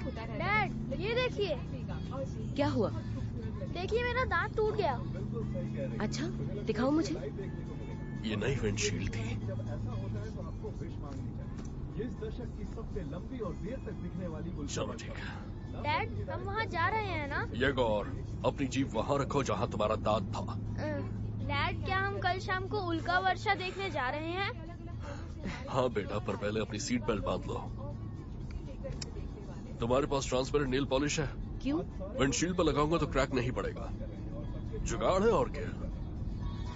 Dad, ये देखिए। क्या हुआ? देखिए मेरा दांत टूट गया। अच्छा, दिखाओ मुझे। ये नई विंडशील्ड थी। चलो ठीक है। डैड, हम वहाँ जा रहे हैं ना? ये गौर, अपनी जीप वहाँ रखो जहाँ तुम्हारा दांत था। डैड, क्या हम कल शाम को उल्का वर्षा देखने जा रहे हैं? हाँ बेटा, पर पहले अपनी सीट बेल्ट बांध लो। तुम्हारे पास ट्रांसपेरेंट नेल पॉलिश है? क्यों? विंडशील्ड पर लगाऊंगा तो क्रैक नहीं पड़ेगा। जुगाड़ है और क्या।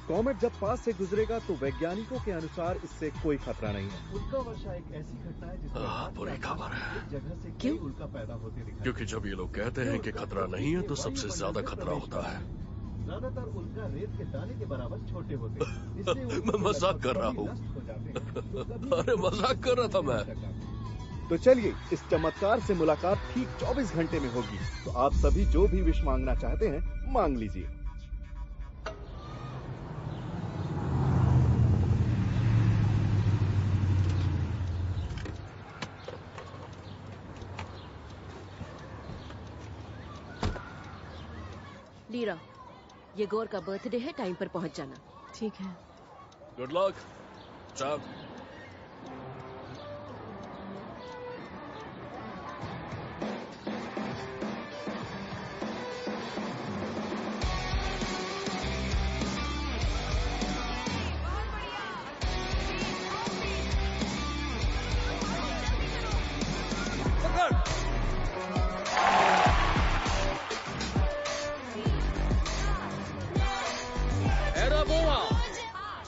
कॉमेट जब पास से गुजरेगा तो वैज्ञानिकों के अनुसार इससे कोई खतरा नहीं है। उल्का वर्षा एक ऐसी घटना है जिसमें बुरी खबर है। जगह से क्यों? उल्का पैदा होते दिखाई। क्योंकि जब ये लोग कहते हैं कि खतरा नहीं है तो सबसे ज्यादा खतरा होता है। ज्यादातर उल्का रेत के दाने के बराबर छोटे होते हैं। मैं मजाक कर रहा हूँ। अरे मजाक कर रहा था मैं। तो चलिए, इस चमत्कार से मुलाकात ठीक 24 घंटे में होगी। तो आप सभी जो भी विश मांगना चाहते हैं मांग लीजिए। लीरा, ये गौर का बर्थडे है, टाइम पर पहुंच जाना। ठीक है। Good luck. चाप।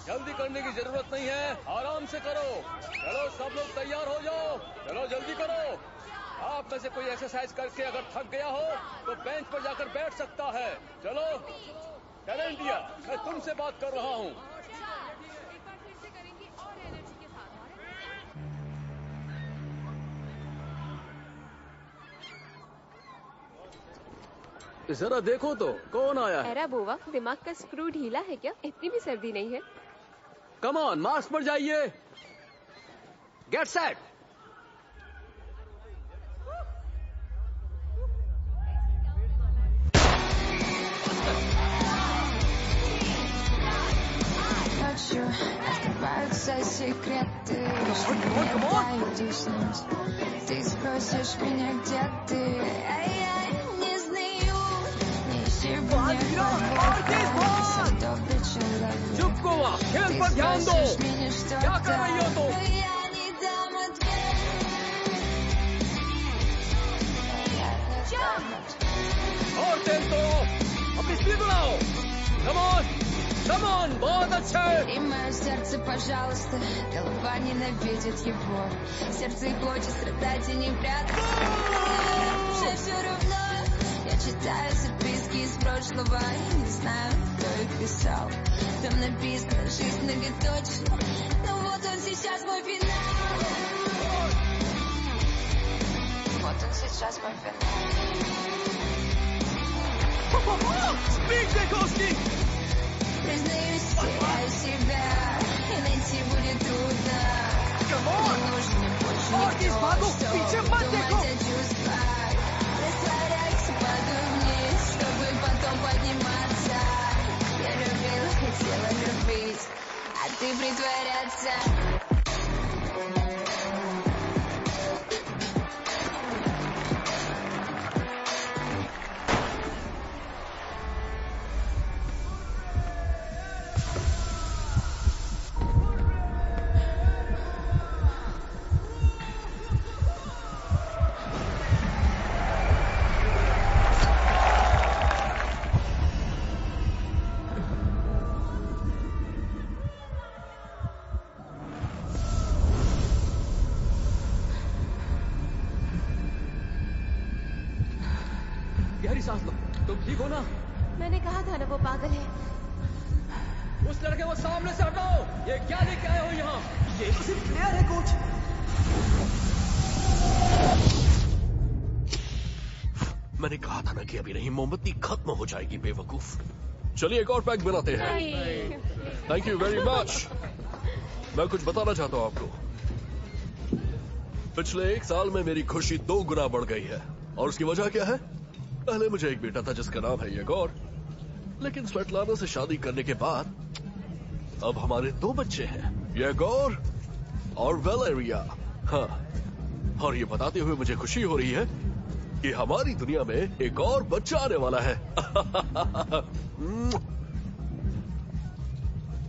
जल्दी करने की जरूरत नहीं है, आराम से करो। चलो सब लोग तैयार हो जाओ, चलो जल्दी करो। आप में से कोई एक्सरसाइज करके अगर थक गया हो तो बेंच पर जाकर बैठ सकता है। चलो कैलेंडिया, मैं तुमसे बात कर रहा हूँ। जरा देखो तो कौन आया है। एरा बोवा, दिमाग का स्क्रू ढीला है क्या? इतनी भी सर्दी नहीं है। कम ऑन, मार्च पर जाइए। Get set. Открываются секреты, что не дают уснуть. Ты спросишь меня, где ты, а я не знаю. Не сегодня добрый человек. चुप गोवा, खेल पर ध्यान दो। क्या कर रही हो तुम? Но я не дам ответ. Я не дам ответ. और तेज तो अपनी स्पीड बढ़ाओ। कम ऑन, कम ऑन, बहुत अच्छा है। И мое сердце, пожалуйста, голова ненавидит его. Сердце хочет страдать и не прятаться. Уже все равно. Я читаю записки из прошлого и не знаю, кто их писал. Там написано «Жизнь многоточие». Но вот он сейчас мой финал. Вот он сейчас мой финал. Спик, Бековский! Признаюсь, теряю себя, и найти будет трудно. Не нужен мне больше никто, чтобы думать о чувствах. Растворяйся, падаю вниз, чтобы потом подниматься. Я любила, хотела любить, а ты притворяться. गहरी सांस लो। तुम ठीक हो ना? मैंने कहा था ना वो पागल है। उस लड़के को सामने से हटाओ। ये क्या लेके आए हो यहाँ? ये तो सिर्फ प्लेयर है कोच। मैंने कहा था ना कि अभी नहीं, मोमबत्ती खत्म हो जाएगी बेवकूफ। चलिए एक और पैक बनाते हैं। Thank you very much. मैं कुछ बताना चाहता हूँ आपको। पिछले 1 साल में मेरी खुशी 2 गुना बढ़ गई है। और उसकी वजह क्या है? पहले मुझे एक बेटा था जिसका नाम है येगोर, लेकिन स्वेटलाना से शादी करने के बाद अब हमारे 2 बच्चे हैं, येगोर और वैलेरिया। हाँ, और ये बताते हुए मुझे खुशी हो रही है कि हमारी दुनिया में एक और बच्चा आने वाला है।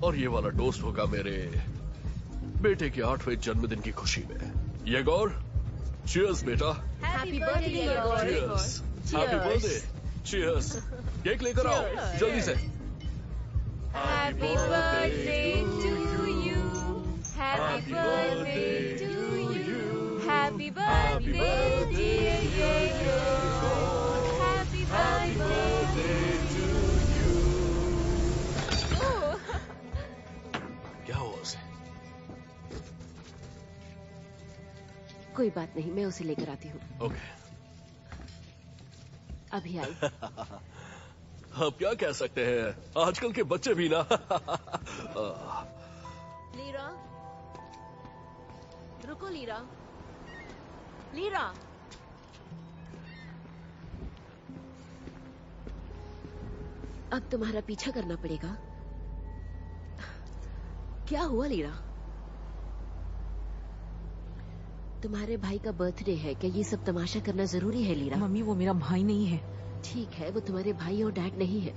और ये वाला टोस्ट होगा मेरे बेटे के 8वें जन्मदिन की खुशी में। येगोर, चीयर्स बेटा। Happy birthday Yegor. Cheers. Happy birthday. Cheers. Cake लेकर आओ जल्दी से। Happy birthday to you. Happy birthday to you. Happy birthday, dear Yegor. Happy birthday to you. क्या हुआ उसे? कोई बात नहीं, मैं उसे लेकर आती हूँ। ओके। अभी आई। अब क्या कह सकते हैं, आजकल के बच्चे भी ना। लीरा, रुको लीरा। लीरा, अब तुम्हारा पीछा करना पड़ेगा। क्या हुआ लीरा? तुम्हारे भाई का बर्थडे है, क्या ये सब तमाशा करना जरूरी है लीरा? मम्मी, वो मेरा भाई नहीं है। ठीक है, वो तुम्हारे भाई और डैड नहीं है,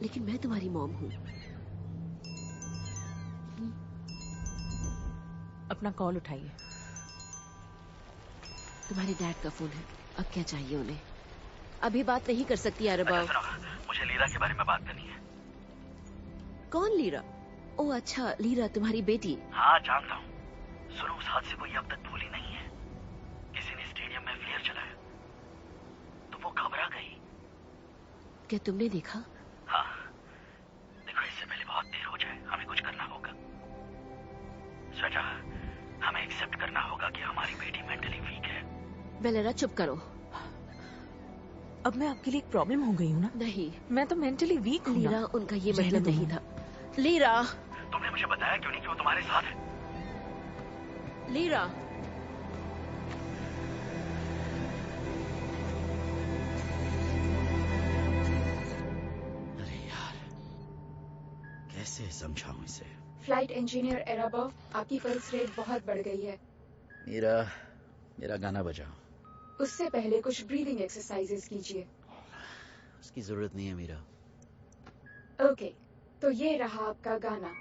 लेकिन मैं तुम्हारी मॉम हूँ। अपना कॉल उठाइए। तुम्हारे डैड का फोन है, अब क्या चाहिए उन्हें? अभी बात नहीं कर सकती अरबा। मुझे लीरा के बारे में बात करनी है। कौन लीरा? ओ अच्छा, लीरा तुम्हारी बेटी। हाँ जानता हूँ। सुनो, उस हादसे को ये अब तक भूली नहीं है। किसी ने स्टेडियम में फ्लेयर चलाया तो वो घबरा गई। क्या तुमने देखा? हाँ, देखो इससे पहले बहुत देर हो जाए, हमें कुछ करना होगा। स्वेटा, हमें एक्सेप्ट करना होगा कि हमारी बेटी मेंटली वीक है। बेलेरा चुप करो। अब मैं आपके लिए एक प्रॉब्लम हो गई हूँ ना? नहीं, मैं तो मेंटली वीक हूँ। लीरा, उनका ये मतलब नहीं था। लीरा, तुमने मुझे बताया क्यों नहीं कि वो तुम्हारे साथ है? लीरा, अरे यार, कैसे समझाऊं इसे? फ्लाइट इंजीनियर एराबॉव, आपकी पल्स रेट बहुत बढ़ गई है। मेरा गाना बजाओ। उससे पहले कुछ ब्रीदिंग एक्सरसाइजेस कीजिए। उसकी जरूरत नहीं है मीरा। ओके, तो ये रहा आपका गाना।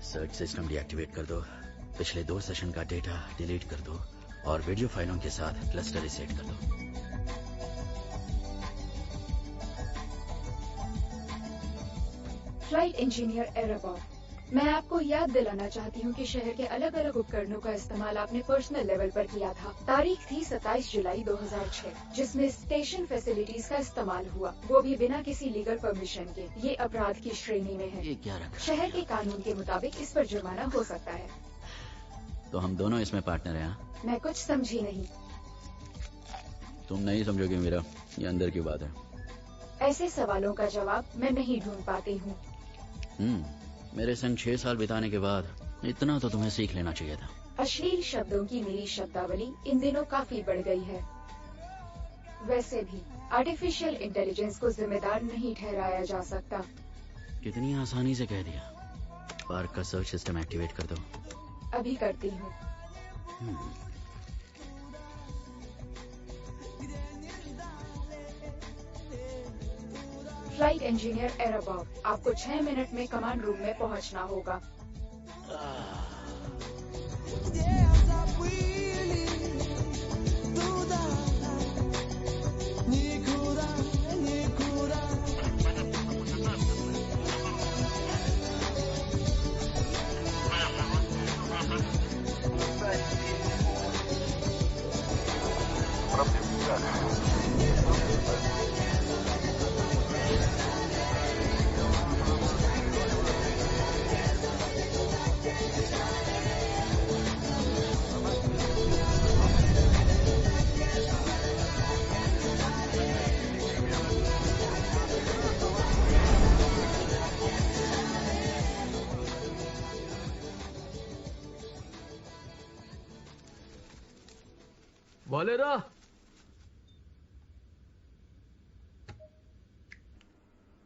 सर्च सिस्टम डीएक्टिवेट कर दो, पिछले 2 सेशन का डेटा डिलीट कर दो और वीडियो फाइलों के साथ क्लस्टर रिसेट कर दो। फ्लाइट इंजीनियर एराबॉव, मैं आपको याद दिलाना चाहती हूँ कि शहर के अलग अलग उपकरणों का इस्तेमाल आपने पर्सनल लेवल पर किया था। तारीख थी 27 जुलाई 2006, जिसमें स्टेशन फैसिलिटीज का इस्तेमाल हुआ, वो भी बिना किसी लीगल परमिशन के। ये अपराध की श्रेणी में है। ये क्या रखा? शहर के कानून के मुताबिक इस पर जुर्माना हो सकता है। तो हम दोनों इसमें पार्टनर हैं? मैं कुछ समझी नहीं। तुम नहीं समझोगे मीरा, ये अंदर की बात है। ऐसे सवालों का जवाब मैं नहीं ढूंढ पाती हूँ। मेरे संग 6 साल बिताने के बाद इतना तो तुम्हें सीख लेना चाहिए था। अश्लील शब्दों की मेरी शब्दावली इन दिनों काफी बढ़ गई है। वैसे भी आर्टिफिशियल इंटेलिजेंस को जिम्मेदार नहीं ठहराया जा सकता। कितनी आसानी से कह दिया। पार्क का सर्च सिस्टम एक्टिवेट कर दो। अभी करती हूँ। फ्लाइट इंजीनियर एराबॉव, आपको 6 मिनट में कमांड रूम में पहुंचना होगा। वालेरा,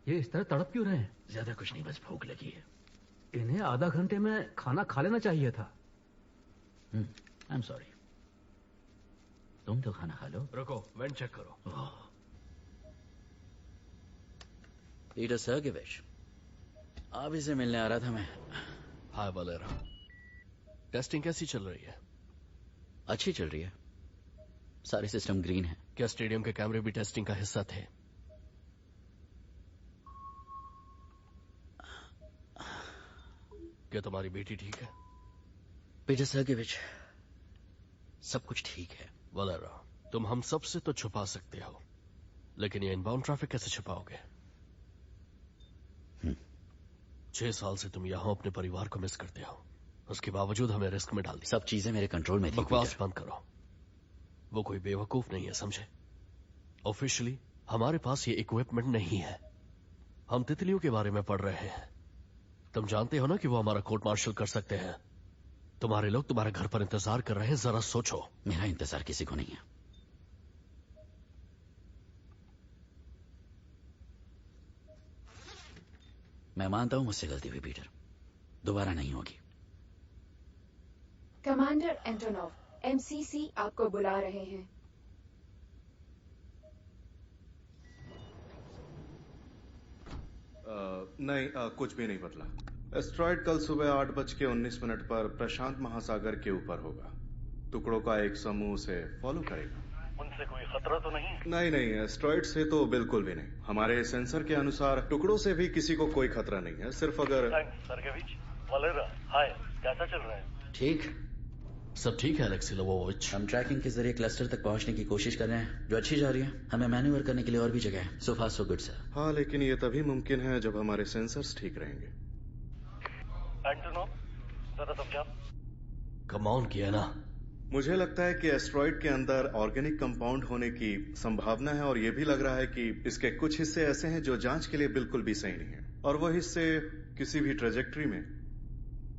ये इस तरह तड़प क्यों रहे हैं? ज्यादा कुछ नहीं, बस भूख लगी है। इन्हें आधा घंटे में खाना खा लेना चाहिए था। आई एम सॉरी। तुम तो खाना खा लो। रुको, वेंट चेक करो। पीटर सर्गेविच, आप इसे मिलने आ रहा था मैं। हाय वालेरा, टेस्टिंग कैसी चल रही है? अच्छी चल रही है, सारे सिस्टम ग्रीन है। क्या स्टेडियम के कैमरे भी टेस्टिंग का हिस्सा थे? क्या तुम्हारी बेटी ठीक है? पीटर सर्गेविच, सब कुछ ठीक है। वालेरा, तुम हम सब से तो छुपा सकते हो, लेकिन ये इनबाउंड ट्रैफिक कैसे छुपाओगे? 6 साल से तुम यहाँ अपने परिवार को मिस करते हो, उसके बावजूद हमें रिस्क में डाल दिया। सब चीजें मेरे कंट्रोल में थी। बकवास बंद करो, वो कोई बेवकूफ नहीं है, समझे? ऑफिशियली हमारे पास ये इक्विपमेंट नहीं है। हम तितलियों के बारे में पढ़ रहे हैं। तुम जानते हो ना कि वो हमारा कोर्ट मार्शल कर सकते हैं। तुम्हारे लोग तुम्हारे घर पर इंतजार कर रहे हैं, जरा सोचो। मेरा इंतजार किसी को नहीं है। मैं मानता हूं मुझसे गलती हुई पीटर, दोबारा नहीं होगी। कमांडर एंटोनोव, MCC आपको बुला रहे हैं। नहीं, कुछ भी नहीं बदला। एस्ट्रॉयड कल सुबह 8:19 पर प्रशांत महासागर के ऊपर होगा। टुकड़ों का एक समूह उसे फॉलो करेगा। उनसे कोई खतरा तो नहीं? नहीं, एस्ट्रॉयड से तो बिल्कुल भी नहीं। हमारे सेंसर के अनुसार टुकड़ों से भी किसी को कोई खतरा नहीं है, सिर्फ अगर। थैंक्स सर्गेविच। वालेरा, हाय, कैसा चल रहा है? ठीक, सब ठीक है अलेक्सी लोवोविच। हम ट्रैकिंग के जरिए क्लस्टर तक पहुंचने की कोशिश कर रहे हैं, जो अच्छी जा रही है। हमें मैन्यूवर करने के लिए और भी जगह है। So fast so good sir. हाँ, लेकिन ये तभी मुमकिन है जब हमारे सेंसर्स ठीक रहेंगे। एंटोनोव, जरा समझा। कम ऑन किया ना। मुझे लगता है कि एस्ट्रॉयड के अंदर ऑर्गेनिक कंपाउंड होने की संभावना है, और ये भी लग रहा है कि इसके कुछ हिस्से ऐसे हैं जो जांच के लिए बिल्कुल भी सही नहीं है, और वो हिस्से किसी भी ट्रेजेक्ट्री में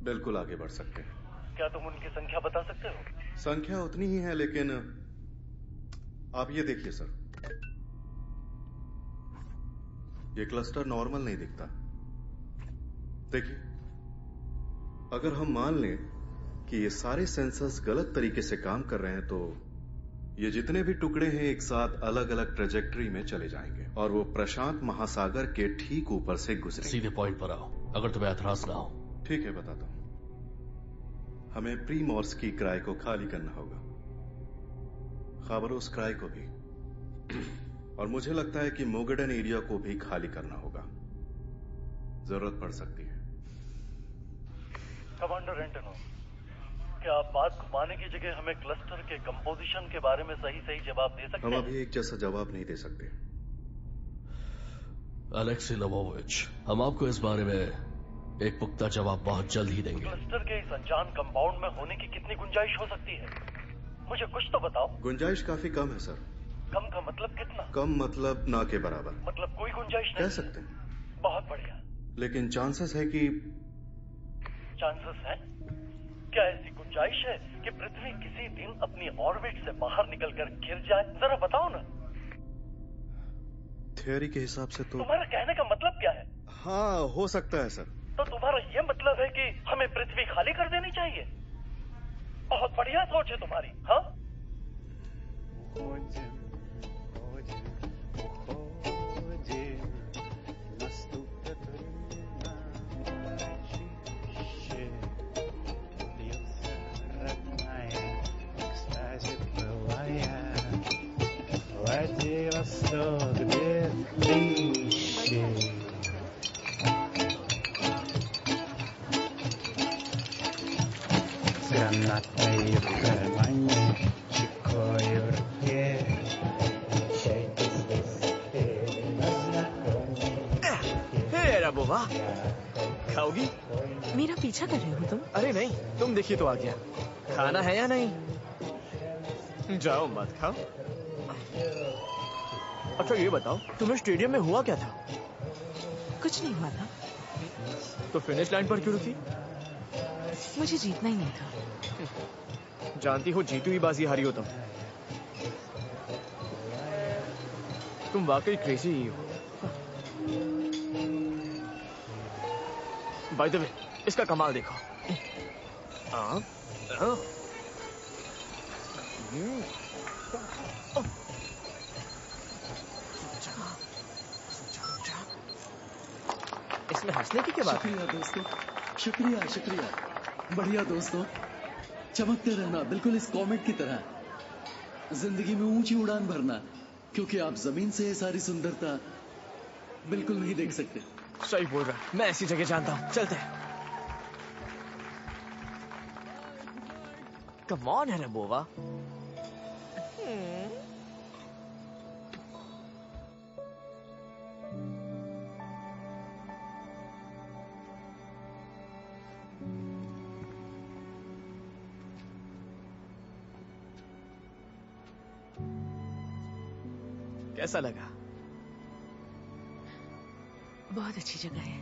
बिल्कुल आगे बढ़ सकते हैं। क्या तुम उनकी संख्या बता सकते हो? संख्या उतनी ही है, लेकिन आप ये देखिए सर, ये क्लस्टर नॉर्मल नहीं दिखता। देखिए, अगर हम मान लें कि ये सारे सेंसर्स गलत तरीके से काम कर रहे हैं, तो ये जितने भी टुकड़े हैं एक साथ अलग अलग ट्रेजेक्ट्री में चले जाएंगे, और वो प्रशांत महासागर के ठीक ऊपर से गुजरेंगे। सीधे पॉइंट पर आओ, अगर तुम्हें ऐतराज ना हो। ठीक है, बताता हूं। हमें प्रीमॉर्स की क्राय को खाली करना होगा, खाबरोस क्राय को भी, और मुझे लगता है कि मोगेडन एरिया को भी खाली करना होगा। जरूरत पड़ सकती है। कमांडर एंटोनोव, क्या आप बात घुमाने की जगह हमें क्लस्टर के कंपोजिशन के बारे में सही जवाब दे सकते हैं? हम अभी एक जैसा जवाब नहीं दे सकते। अलेक्सी लोवोविच, हम आपको इस बारे में एक पुख्ता जवाब बहुत जल्द ही देंगे। क्लस्टर के इस अनजान कंपाउंड में होने की कितनी गुंजाइश हो सकती है? मुझे कुछ तो बताओ। गुंजाइश काफी कम है सर। कम का मतलब कितना? कम मतलब ना के बराबर। मतलब कोई गुंजाइश नहीं? कह सकते हैं। बहुत बढ़िया। लेकिन चांसेस है कि। चांसेस है? क्या ऐसी गुंजाइश है कि पृथ्वी किसी दिन अपनी ऑर्बिट से बाहर निकलकर गिर जाए? जरा बताओ ना। थियोरी के हिसाब से तो। तुम्हारा कहने का मतलब क्या है? हाँ, हो सकता है सर। तो तुम्हारा ये मतलब है कि हमें पृथ्वी खाली कर देनी चाहिए? बहुत बढ़िया सोच है तुम्हारी। हाँ, гранатою в кармане, чекой в руке. Прощайте здесь, रबुआ, खाओगी? मेरा पीछा कर रहे हो तुम? अरे नहीं, तुम देखिए तो आ गया। खाना है या नहीं? जाओ मत खाओ। अच्छा ये बताओ, तुम्हें स्टेडियम में हुआ क्या था? कुछ नहीं हुआ था। तो फिनिश लाइन पर क्यों रुकी? मुझे जीतना ही नहीं था। जानती हो जीती हुई बाजी हारी हो तुम। तुम वाकई क्रेजी ही हो। बाय द वे, इसका कमाल देखो। इसमें हंसने की क्या बात है? शुक्रिया दोस्तों, शुक्रिया शुक्रिया। बढ़िया दोस्तों, चमकते रहना बिल्कुल इस कॉमेट की तरह। जिंदगी में ऊंची उड़ान भरना, क्योंकि आप जमीन से ये सारी सुंदरता बिल्कुल नहीं देख सकते। सही बोल रहा है, मैं ऐसी जगह जानता हूँ, चलते हैं। कम ऑन है बोवा। कैसा लगा? बहुत अच्छी जगह है।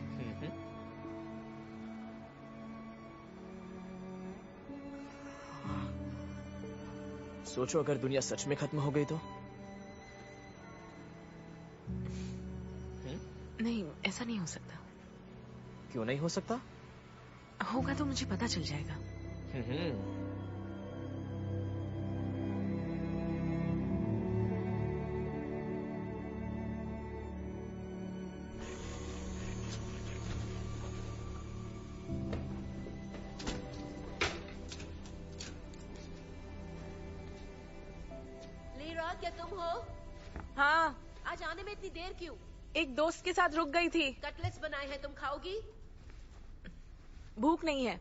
सोचो अगर दुनिया सच में खत्म हो गई तो? नहीं, ऐसा नहीं हो सकता। क्यों नहीं हो सकता? होगा तो मुझे पता चल जाएगा। क्या तुम हो? हाँ। आज आने में इतनी देर क्यों? एक दोस्त के साथ रुक गई थी। कटलेट्स बनाए हैं, तुम खाओगी? भूख नहीं है।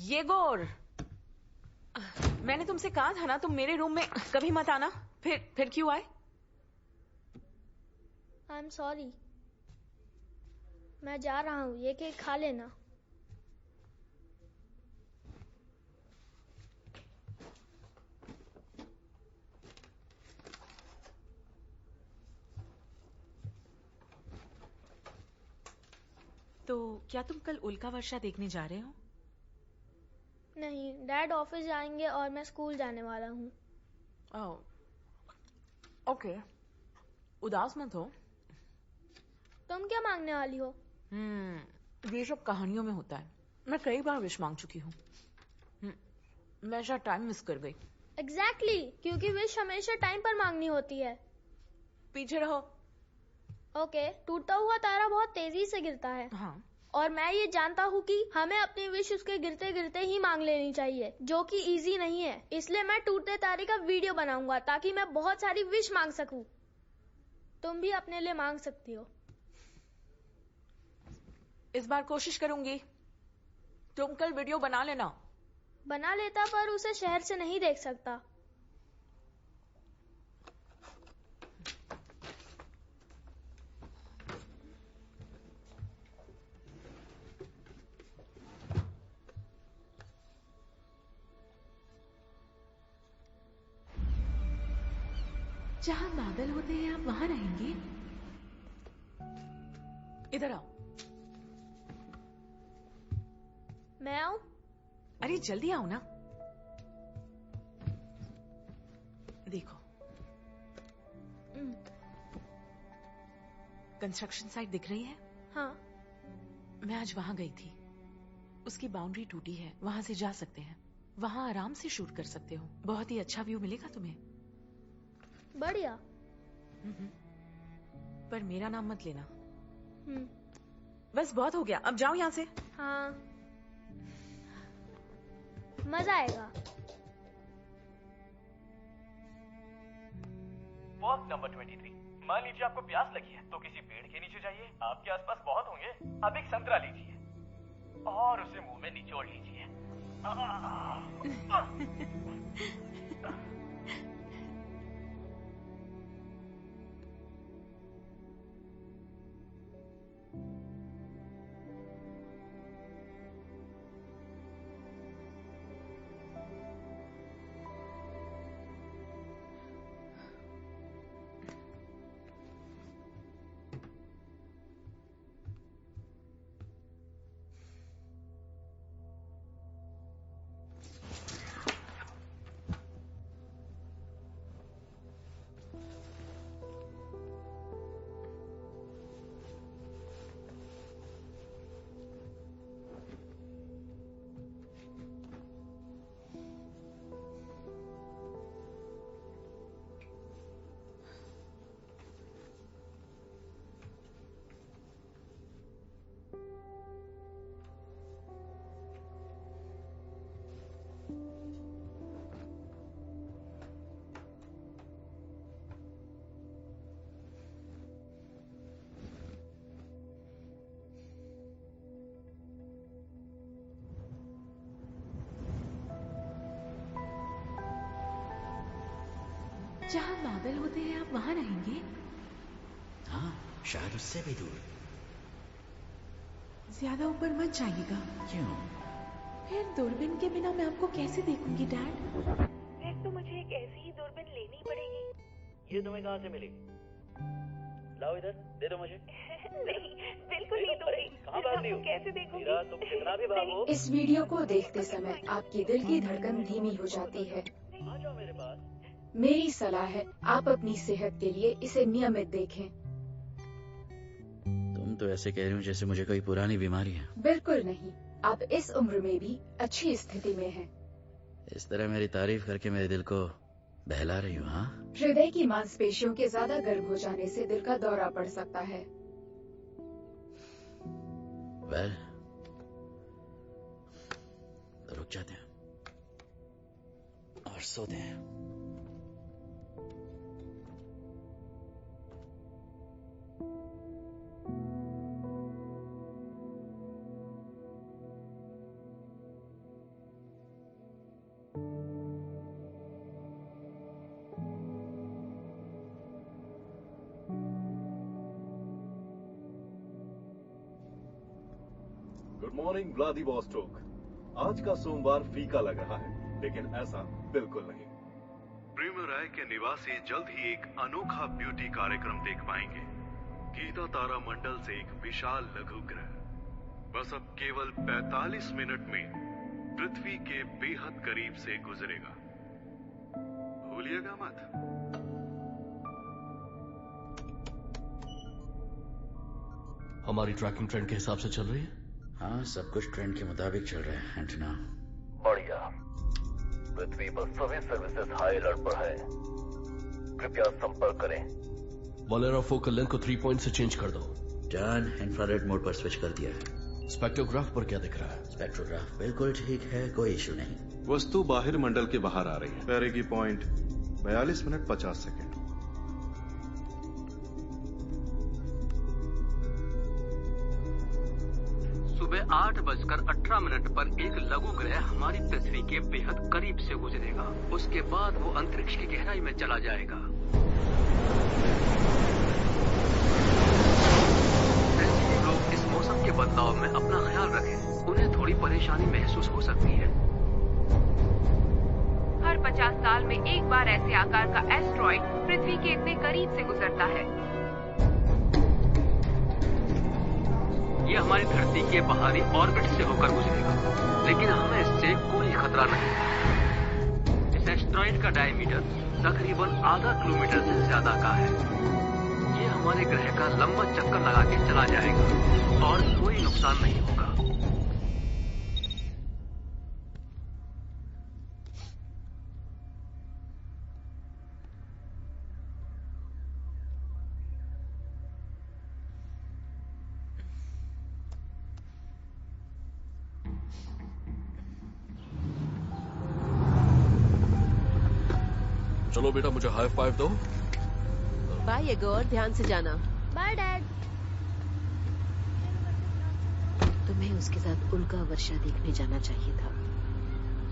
ये गोर, मैंने तुमसे कहा था ना तुम मेरे रूम में कभी मत आना। फिर क्यों आए? आई एम सॉरी, मैं जा रहा हूँ, ये केक खा लेना। तो क्या तुम कल उल्का वर्षा देखने जा रहे हो? नहीं, डैड ऑफिस जाएंगे और मैं स्कूल जाने वाला हूँ। ओके, उदास मत हो। तुम क्या मांगने वाली हो? ये सब कहानियों में होता है। मैं कई बार विश मांग चुकी हूँ। मैं शायद टाइम मिस कर गई। एग्जैक्टली, क्योंकि विश हमेशा टाइम पर मांगनी होती है। पीछे रहो। ओके, टूटता हुआ तारा बहुत तेजी से गिरता है। हाँ। और मैं ये जानता हूँ कि हमें अपनी विश उसके गिरते गिरते ही मांग लेनी चाहिए, जो कि इजी नहीं है। इसलिए मैं टूटते तारे का वीडियो बनाऊंगा ताकि मैं बहुत सारी विश मांग सकूं। तुम भी अपने लिए मांग सकती हो। इस बार कोशिश करूंगी। तुम कल वीडियो बना लेना। बना लेता, पर उसे शहर से नहीं देख सकता। जहां बादल होते हैं आप वहां रहेंगे? इधर आओ। मैं आऊं? अरे जल्दी आओ ना। देखो, कंस्ट्रक्शन साइट दिख रही है? हाँ। मैं आज वहां गई थी। उसकी बाउंड्री टूटी है, वहां से जा सकते हैं। वहां आराम से शूट कर सकते हो। बहुत ही अच्छा व्यू मिलेगा तुम्हें। बढ़िया। पर मेरा नाम मत लेना। बस बहुत हो गया, अब जाओ यहाँ से। हाँ, मजा आएगा। Walk number 23। मान लीजिए आपको प्यास लगी है तो किसी पेड़ के नीचे जाइए। आपके आसपास बहुत होंगे। अब एक संतरा लीजिए और उसे मुंह में निचोड़ लीजिए। जहाँ बादल होते हैं आप वहाँ रहेंगे? हाँ, शायद उससे भी दूर। ज्यादा ऊपर मत जाइएगा। क्यों? फिर दूरबीन के बिना मैं आपको कैसे देखूंगी डैड? फिर तो मुझे एक ऐसी ही दूरबीन लेनी पड़ेगी। ये तुम्हें कहाँ से मिली? लाओ इधर, दे दो मुझे। नहीं, बिल्कुल नहीं दूंगी। कहाँ भाग रही हो? कैसे देखूंगी? मीरा, तुम कितना भी भागो। इस वीडियो को देखते समय आपकी दिल की धड़कन धीमी हो जाती है। आ जाओ मेरे पास। मेरी सलाह है आप अपनी सेहत के लिए इसे नियमित देखें। तुम तो ऐसे कह रही हो जैसे मुझे कोई पुरानी बीमारी है। बिल्कुल नहीं, आप इस उम्र में भी अच्छी स्थिति में हैं। इस तरह मेरी तारीफ करके मेरे दिल को बहला रही हो। हाँ, हृदय की मांसपेशियों के ज्यादा गर्म हो जाने से दिल का दौरा पड़ सकता है। वेल, तो रुक जाते हैं और सोते हैं। Good morning Vladivostok. आज का सोमवार फीका लग रहा है, लेकिन ऐसा बिल्कुल नहीं। प्रेम राय के निवासी जल्द ही एक अनोखा ब्यूटी कार्यक्रम देख पाएंगे। गीता तारा मंडल से एक विशाल लघु ग्रह बस अब केवल 45 मिनट में पृथ्वी के बेहद करीब से गुजरेगा। भूलिएगा मत। हमारी ट्रैकिंग ट्रेंड के हिसाब से चल रही है? हाँ, सब कुछ ट्रेंड के मुताबिक चल रहा है एंटना। बढ़िया। पृथ्वी पर सभी सर्विसेज हाई अलर्ट पर है। कृपया संपर्क करें। वलेरा फोकल लेंथ को 3 पॉइंट से चेंज कर दो। डन, इंफ्रारेड मोड पर स्विच कर दिया है। स्पेक्ट्रोग्राफ पर क्या दिख रहा है? स्पेक्ट्रोग्राफ बिल्कुल ठीक है, कोई इशू नहीं। वस्तु बाहर मंडल के बाहर आ रही है। पैरेगी पॉइंट 42 मिनट 50 सेकेंड। सुबह 8:18 पर एक लघु ग्रह हमारी पृथ्वी के बेहद करीब से गुजरेगा। उसके बाद वो अंतरिक्ष की गहराई में चला जाएगा। लोग इस मौसम के बदलाव में अपना ख्याल रखें। उन्हें थोड़ी परेशानी महसूस हो सकती है। हर 50 साल में एक बार ऐसे आकार का एस्ट्रॉइड पृथ्वी के इतने करीब से गुजरता है। ये हमारी धरती के बाहरी ऑर्बिट से होकर गुजरेगा, लेकिन हमें इससे कोई खतरा नहीं। इस एस्ट्रॉइड का डायमीटर तकरीबन आधा किलोमीटर से ज्यादा का है। ये हमारे ग्रह का लंबा चक्कर लगा के चला जाएगा और कोई नुकसान नहीं होगा। चलो बेटा, मुझे हाई फाइव दो। बाय एगोर, ध्यान से जाना। Bye dad. तुम्हें उसके साथ उल्का वर्षा देखने जाना चाहिए था।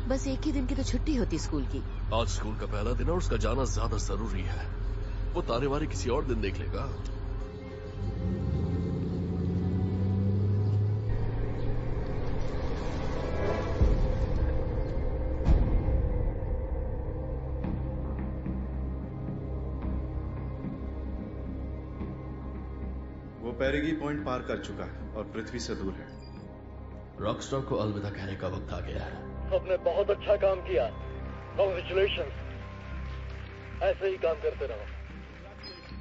बस एक ही दिन की तो छुट्टी होती स्कूल की। आज स्कूल का पहला दिन है और उसका जाना ज्यादा जरूरी है। वो तारे वारे किसी और दिन देख लेगा। वो पैरेगी पॉइंट पार कर चुका है और पृथ्वी से दूर है। रॉकस्टार को अलविदा कहने का वक्त आ गया है। सबने बहुत अच्छा काम किया। कांग्रेचुलेशंस। ऐसे ही काम करते रहो।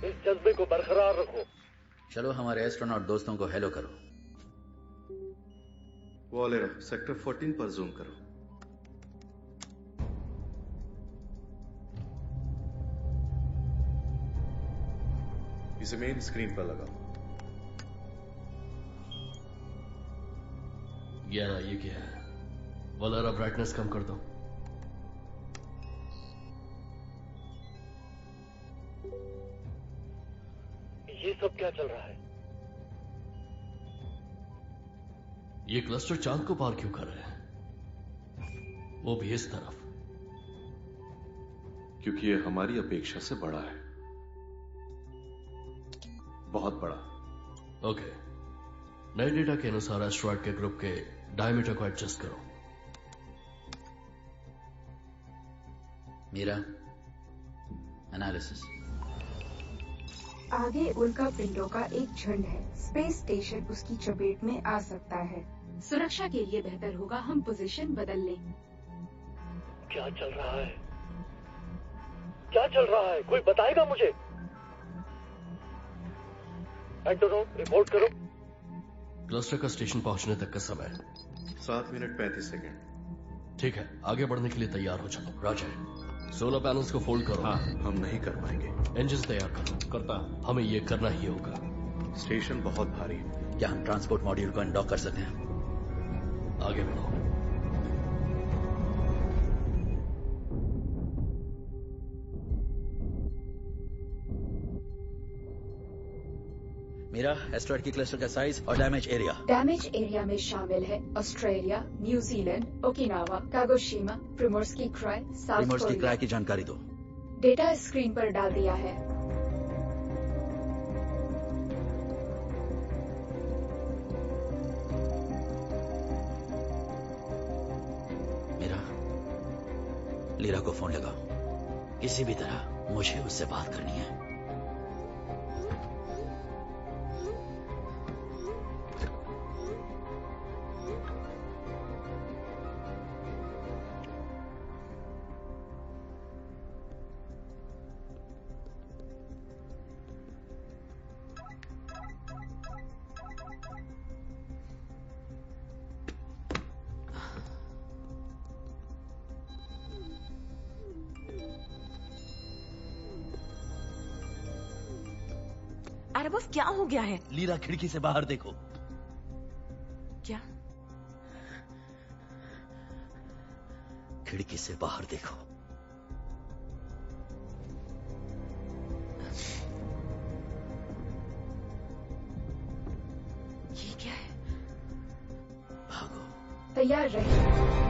इस जज्बे को बरकरार रखो। चलो हमारे एस्ट्रोनॉट दोस्तों को हेलो करो। वॉलेरा, सेक्टर 14 पर जूम करो। इसे मेन स्क्रीन पर लगाओ। ये क्या है? वलेरा, ब्राइटनेस कम कर दो। ये सब क्या चल रहा है? ये क्लस्टर चांद को पार क्यों कर रहे हैं? वो भी इस तरफ। क्योंकि ये हमारी अपेक्षा से बड़ा है, बहुत बड़ा। ओके, नए डेटा के अनुसार एस्ट्रॉयड के ग्रुप के डायमीटर को एडजस्ट करो। मीरा, एनालिसिस। आगे उल्का पिंडों का एक झुंड है। स्पेस स्टेशन उसकी चपेट में आ सकता है। सुरक्षा के लिए बेहतर होगा हम पोजीशन बदल लें। क्या चल रहा है? क्या चल रहा है? कोई बताएगा मुझे? एंटोनो, रिपोर्ट करो। क्लस्टर का स्टेशन पहुंचने तक का समय 7 मिनट 35 सेकंड। ठीक है, आगे बढ़ने के लिए तैयार हो चलो। रॉजर, सोलर पैनल्स को फोल्ड करो। हाँ, हम नहीं कर पाएंगे। इंजन तैयार करो। करता, हमें ये करना ही होगा। स्टेशन बहुत भारी है। क्या हम ट्रांसपोर्ट मॉड्यूल को अनडॉक कर सकते हैं? आगे बढ़ो। मेरा एस्ट्रॉयड की क्लस्टर का साइज और डैमेज एरिया। डैमेज एरिया में शामिल है Australia, New Zealand, Okinawa, Kagoshima, Primorsky cry, south Primorsky Korea. Cry की जानकारी दो। डेटा स्क्रीन पर डाल दिया है। मेरा, लीरा को फोन लगाओ। किसी भी तरह मुझे उससे बात करनी है। अरे बस क्या हो गया है? लीरा, खिड़की से बाहर देखो। क्या? खिड़की से बाहर देखो। ये क्या है? भागो। तैयार रहिए।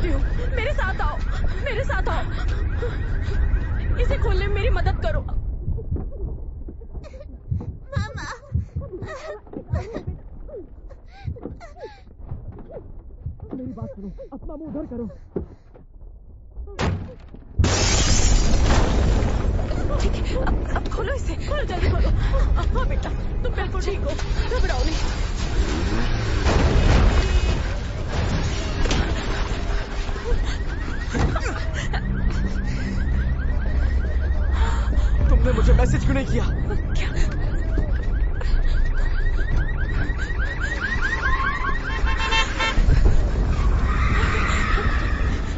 सकती हूँ। मेरे साथ आओ, मेरे साथ आओ। इसे खोलने में मेरी मदद करो। मामा। मेरी बात सुनो, अपना मुंह उधर करो। ठीक है, अब खोलो इसे। खोलो, जल्दी खोलो। हाँ बेटा, तुम बिल्कुल ठीक हो, घबराओ नहीं। तुमने मुझे मैसेज क्यों नहीं किया? क्या?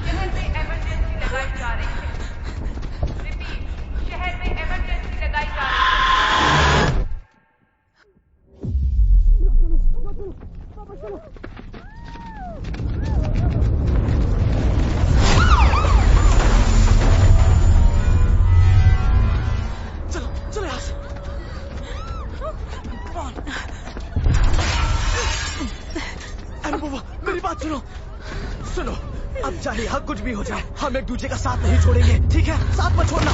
शहर में इमरजेंसी लगाई जा रही है। रिपीट, शहर में इमरजेंसी लगाई जा रही चलो यहाँ से। अरे बाबा, मेरी बात सुनो। सुनो, अब चाहे यहाँ कुछ भी हो जाए, हम एक दूसरे का साथ नहीं छोड़ेंगे, ठीक है? साथ मत छोड़ना।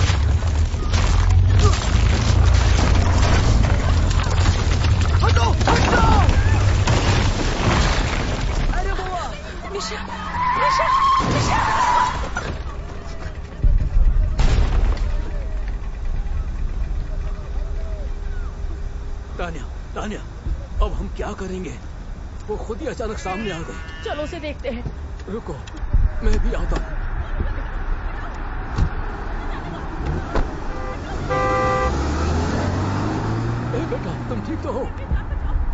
हटो, हटो! अरे बाबा, निशा, निशा, निशा! तान्या, तान्या, अब हम क्या करेंगे? वो खुद ही अचानक सामने आ गई। चलो उसे देखते हैं। रुको, मैं भी आता हूँ। बेटा, तुम ठीक तो हो?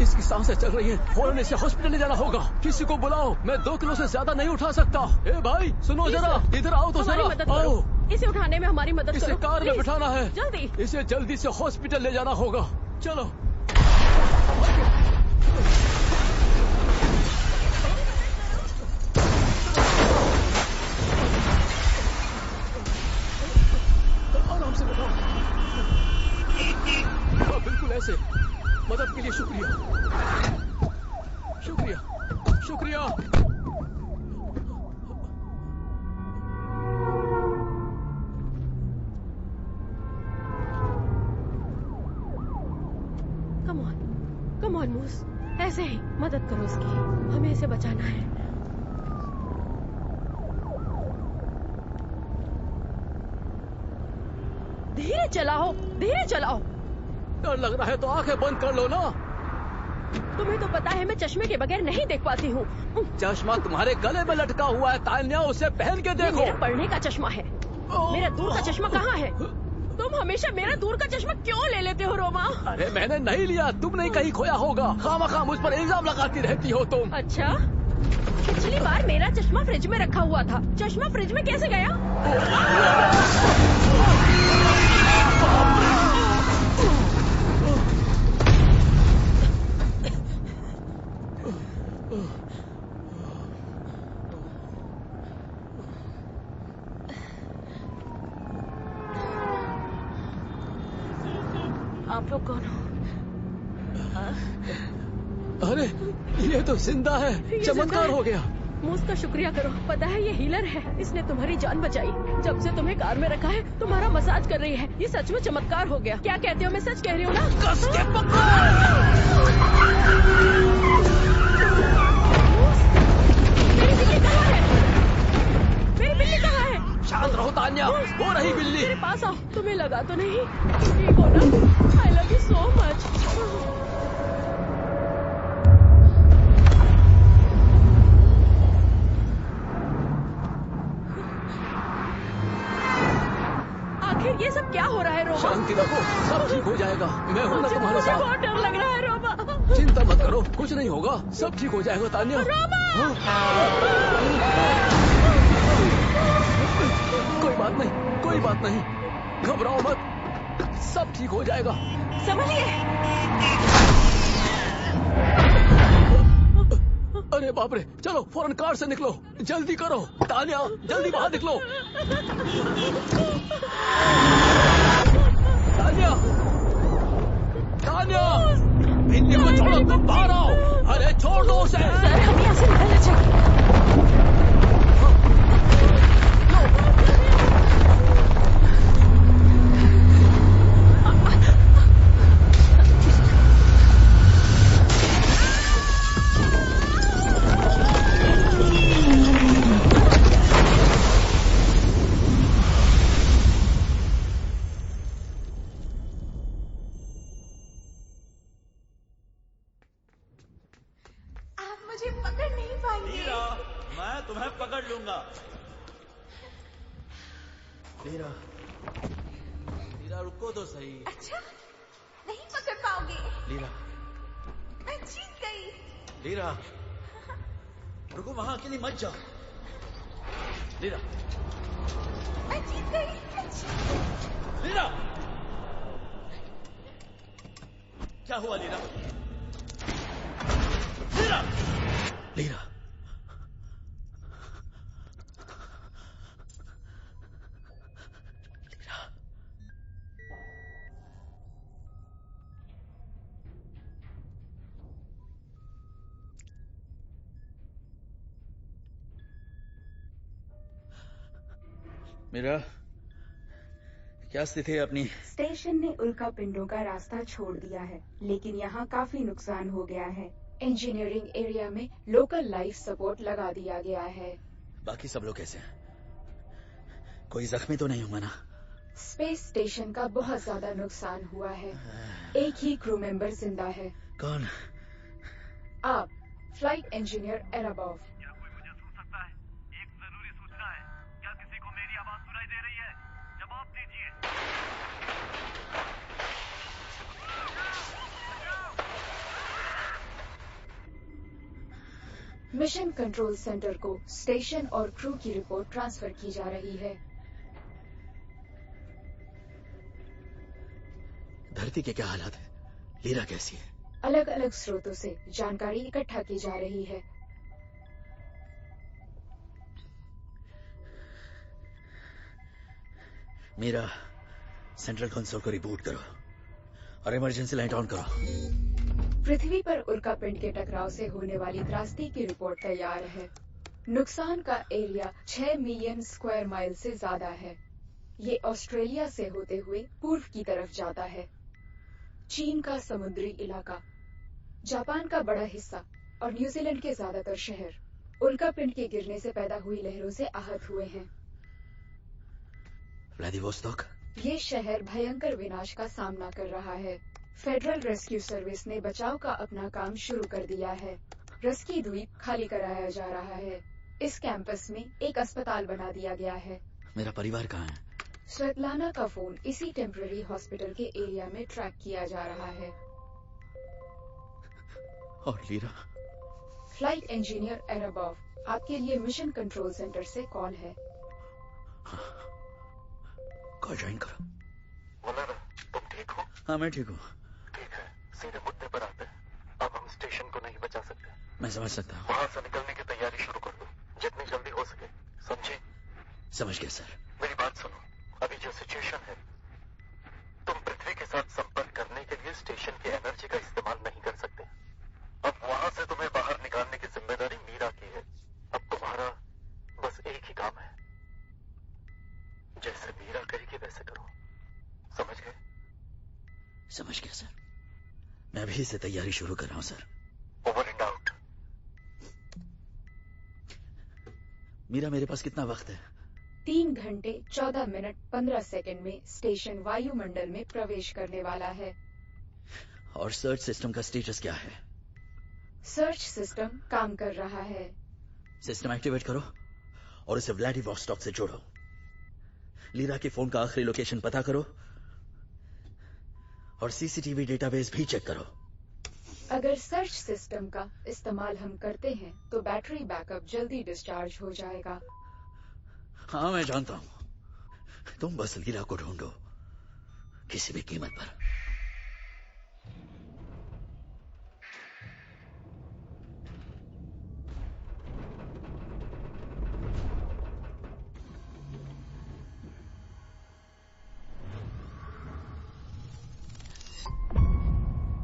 इसकी सांसें चल रही हैं, फौरन इसे हॉस्पिटल ले जाना होगा। किसी को बुलाओ, मैं 2 किलो से ज्यादा नहीं उठा सकता। ए भाई, सुनो जरा, इधर आओ तो जरा। आओ, इसे उठाने में हमारी मदद इसे करो। कार में बिठाना है। जल्दी। इसे जल्दी से हॉस्पिटल ले जाना होगा। चलो। आराम से बैठो। हाँ, बिल्कुल ऐसे। मदद के लिए शुक्रिया, शुक्रिया, शुक्रिया। कम ऑन मूस, ऐसे ही मदद करो उसकी। हमें इसे बचाना है। धीरे चलाओ, धीरे चलाओ। डर लग रहा है तो आंखें बंद कर लो ना। तुम्हें तो पता है मैं चश्मे के बगैर नहीं देख पाती हूँ। चश्मा तुम्हारे गले में लटका हुआ है तान्या, उसे पहन के देखो। मेरा पढ़ने का चश्मा है। मेरा दूर का चश्मा कहाँ है? तुम हमेशा मेरा दूर का चश्मा क्यों ले लेते हो रोमा? अरे मैंने नहीं लिया, तुमने कहीं खोया होगा। खामखा मुझ पर इल्जाम लगाती रहती हो तुम। अच्छा, पिछली बार मेरा चश्मा फ्रिज में रखा हुआ था। चश्मा फ्रिज में कैसे गया? आप लोग कौन हो? अरे ये तो जिंदा है, चमत्कार हो गया। मूस का शुक्रिया करो, पता है ये हीलर है, इसने तुम्हारी जान बचाई। जब से तुम्हें कार में रखा है तुम्हारा मसाज कर रही है। ये सच में चमत्कार हो गया। क्या कहते हो, मैं सच कह रही हूँ ना? कस के मेरी बिल्ली कहाँ है? मेरी बिल्ली कहाँ है? शांत रहो तान्या, वो रही बिल्ली। मेरे पास आओ। तुम्हें लगा तो नहीं? ठीक हो ना? I love you so much. आखिर ये सब क्या हो रहा है रोमा? शांति रखो, सब ठीक हो जाएगा। मैं हूँ ना तुम्हारे साथ। मुझे बहुत डर लग रहा है रोमा। चिंता मत करो, कुछ नहीं होगा, सब ठीक हो जाएगा तान्या। रोमा! कोई बात नहीं, कोई बात नहीं, घबराओ मत, सब ठीक हो जाएगा। संभलिए। अरे बाप रे, चलो फौरन कार से निकलो, जल्दी करो तान्या, जल्दी बाहर निकलो। तान्या, तान्या, बिल्ली को छोड़ो, तुम बाहर आओ। अरे छोड़ दो उसे। सर, हम यहाँ से निकलना चाहिए। लीरा, लीरा रुको तो सही। अच्छा, नहीं पकड़ पाओगे। लीरा, मैं जीत गई। लीरा, रुको, वहां अकेली मत जाओ। लीरा, मैं जीत गई। लीरा, क्या हुआ लीरा? लीरा, लीरा, मेरा क्या स्थिति है अपनी? स्टेशन ने उल्का पिंडों का रास्ता छोड़ दिया है, लेकिन यहाँ काफी नुकसान हो गया है। इंजीनियरिंग एरिया में लोकल लाइफ सपोर्ट लगा दिया गया है। बाकी सब लोग कैसे हैं? कोई जख्मी तो नहीं हुआ ना? स्पेस स्टेशन का बहुत ज्यादा नुकसान हुआ है। एक ही क्रू मेंबर जिंदा है। कौन? आप, flight engineer Erabov. Mission control centre को स्टेशन और क्रू की रिपोर्ट ट्रांसफर की जा रही है। धरती के क्या हालात है? लीरा कैसी है? अलग अलग स्रोतों से जानकारी इकट्ठा की जा रही है। मीरा, सेंट्रल कंसोल को रिबूट करो और इमरजेंसी लाइट ऑन करो। पृथ्वी पर उल्कापिंड के टकराव से होने वाली त्रासदी की रिपोर्ट तैयार है। नुकसान का एरिया 6 मिलियन स्क्वायर माइल से ज्यादा है। ये ऑस्ट्रेलिया से होते हुए पूर्व की तरफ जाता है। चीन का समुद्री इलाका, जापान का बड़ा हिस्सा और न्यूजीलैंड के ज्यादातर शहर उल्कापिंड के गिरने से पैदा हुई लहरों से आहत हुए हैं। व्लादिवोस्तोक? ये शहर भयंकर विनाश का सामना कर रहा है। फेडरल रेस्क्यू सर्विस ने बचाव का अपना काम शुरू कर दिया है। रस्की द्वीप खाली कराया जा रहा है। इस कैंपस में एक अस्पताल बना दिया गया है। मेरा परिवार कहाँ है? स्वेतलाना का फोन इसी टेम्पररी हॉस्पिटल के एरिया में ट्रैक किया जा रहा है। और लीरा? फ्लाइट इंजीनियर एराबॉव, आपके लिए मिशन कंट्रोल सेंटर से कॉल है। कॉल ज्वाइन करो। तुम ठीक हो? हाँ, मैं ठीक हूँ। ठीक है, सीधे मुद्दे पर आते हैं। अब हम स्टेशन को नहीं बचा सकते। मैं समझ सकता हूँ। वहाँ से निकलने की तैयारी शुरू कर दो, जितनी जल्दी हो सके। समझे? समझ गया सर। मेरी बात सुनो, अभी जो सिचुएशन है, तुम पृथ्वी के साथ संपर्क करने के लिए स्टेशन की एनर्जी का इस्तेमाल नहीं कर सकते। अब वहाँ से तुम्हें बाहर निकालने की जिम्मेदारी मीरा की है। अब तुम्हारा बस एक ही काम है, जैसे मीरा करेगी वैसे करो। समझ गए? समझ गया सर। मैं अभी से तैयारी शुरू कर रहा हूँ sir. Over and out. Meera, मेरे पास कितना वक्त है? 3 घंटे 14 मिनट 15 सेकंड में स्टेशन वायुमंडल में प्रवेश करने वाला है। और सर्च सिस्टम का स्टेटस क्या है? सर्च सिस्टम काम कर रहा है। सिस्टम एक्टिवेट करो और उसे व्लादिवोस्टॉक से जोड़ो। लीरा के फोन का आखिरी लोकेशन पता करो और सीसीटीवी डेटाबेस भी चेक करो। अगर सर्च सिस्टम का इस्तेमाल हम करते हैं तो बैटरी बैकअप जल्दी डिस्चार्ज हो जाएगा। हाँ, मैं जानता हूं। तुम बस लीरा को ढूंढो, किसी भी कीमत पर।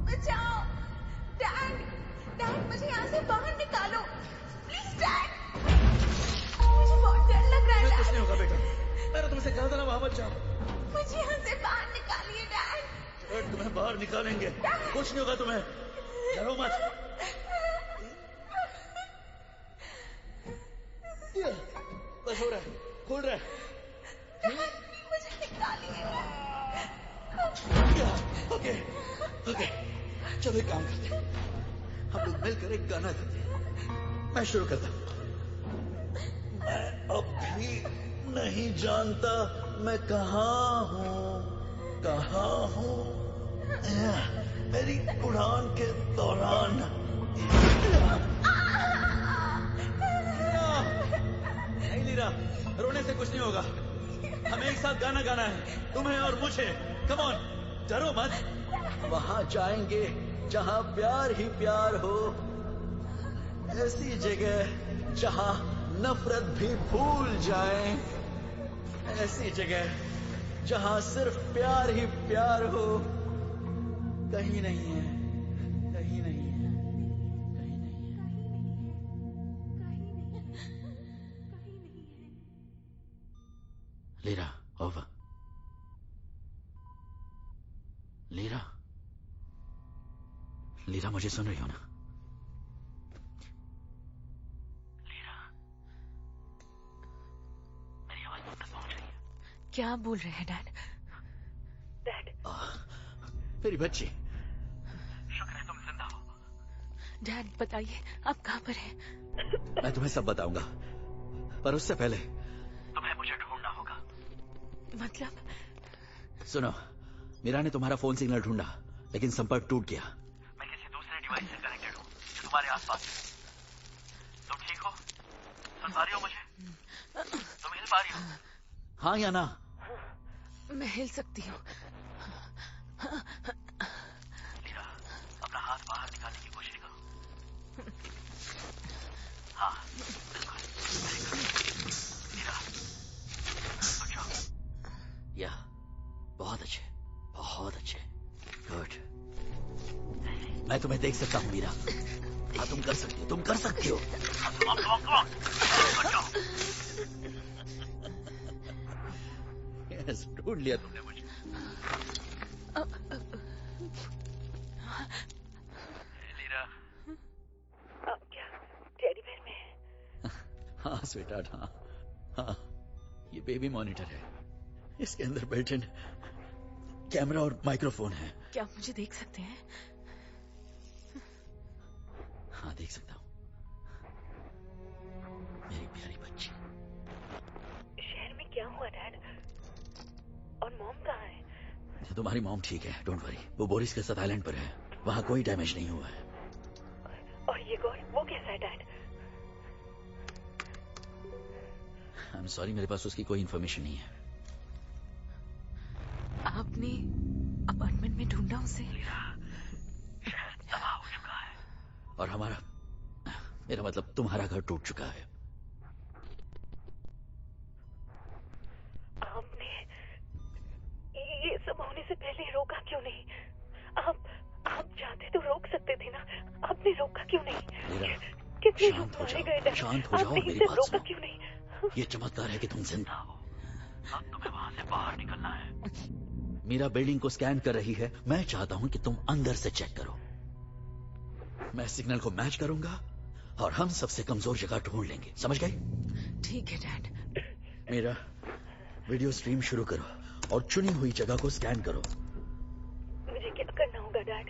बचाओ! डैड, मुझे यहाँ से बाहर निकालो। प्लीज डैड, मुझे बहुत डर लग रहा है। कुछ नहीं होगा बेटा, मैंने तुमसे कहा था ना वहां मत जाओ। मुझे यहाँ से बाहर निकालिए डैड। तुम्हें बाहर निकालेंगे, कुछ नहीं होगा तुम्हें, डरो मत। बस हो रहा है, खुल रहा है। मुझे निकालिए। ओके, चलो एक काम करते हैं, हम लोग मिलकर एक गाना गाते हैं। मैं शुरू करता हूँ। मैं अब भी नहीं जानता मैं कहाँ हूँ मेरी उड़ान के दौरान। नहीं लीरा, रोने से कुछ नहीं होगा। हमें एक साथ गाना गाना है, तुम्हें और मुझे। कम ऑन, डरो मत। वहां जाएंगे जहां प्यार ही प्यार हो, ऐसी जगह जहां नफरत भी भूल जाए, ऐसी जगह जहां सिर्फ प्यार ही प्यार हो। कहीं नहीं है, कहीं नहीं है, कहीं नहीं है। Lira, over. लीरा, लीरा मुझे सुन रही हो ना? लीरा, मेरी आवाज तुम तक पहुंच रही है? क्या बोल रहे हैं डैड? मेरी बच्ची, शुक्र है तुम जिंदा हो। डैड बताइए आप कहाँ पर हैं? मैं तुम्हें सब बताऊंगा, पर उससे पहले तुम्हें मुझे ढूंढना होगा। मतलब? सुनो, मीरा ने तुम्हारा फोन सिग्नल ढूंढा, लेकिन संपर्क टूट गया। मैं किसी दूसरे डिवाइस से कनेक्टेड हूँ जो तुम्हारे आसपास है। तुम ठीक हो? सुन पा रही हो मुझे? तुम हिल पा रही हो? हाँ या ना? मैं हिल सकती हूँ। लीरा, अपना हाथ बाहर निकालने की कोशिश करो। हाँ, बिल्कुल। लीरा, उठ जाओ। या, बहुत अच्छे, बहुत अच्छे। गुड। मैं तुम्हें देख सकता हूँ मीरा। हाँ, तुम कर सकती हो, तुम कर सकती हो। यस, ढूंढ लिया तुमने मुझे। लीरा, अब क्या टेडी बेयर में है? हाँ स्वीटहार्ट, हाँ, ये बेबी मॉनिटर है। इसके अंदर बिल्ट इन कैमरा और माइक्रोफोन है। क्या मुझे देख सकते हैं? हाँ, देख सकता हूँ। मेरी प्यारी बच्ची। शहर में क्या हुआ डैड? और मॉम कहाँ है? तुम्हारी मॉम ठीक है, डोंट वरी। वो बोरिस के साथ आइलैंड पर है, वहाँ कोई डैमेज नहीं हुआ है। और ये गौर, वो कैसा है डैड? आई एम सॉरी, मेरे पास उसकी कोई इन्फॉर्मेशन नहीं है। आपने अपार्टमेंट में ढूंढा उसे? शहर तबाह हो चुका है। और मेरा मतलब तुम्हारा घर टूट चुका है। आपने ये सब होने से पहले रोका क्यों नहीं? आप चाहते तो रोक सकते थे ना, आपने रोका क्यों नहीं? कितने लोग मारे गए डैड, शांत हो जाओ, आपने मेरी इसे बात रोका सुनो। क्यों नहीं? ये चमत्कार है कि तुम जिंदा हो। अब तुम्हें वहां से बाहर निकलना है। मीरा बिल्डिंग को स्कैन कर रही है, मैं चाहता हूं कि तुम अंदर से चेक करो। मैं सिग्नल को मैच करूंगा और हम सबसे कमजोर जगह ढूंढ लेंगे, समझ गए? ठीक है डैड। मीरा, वीडियो स्ट्रीम शुरू करो और चुनी हुई जगह को स्कैन करो। मुझे क्या करना होगा डैड?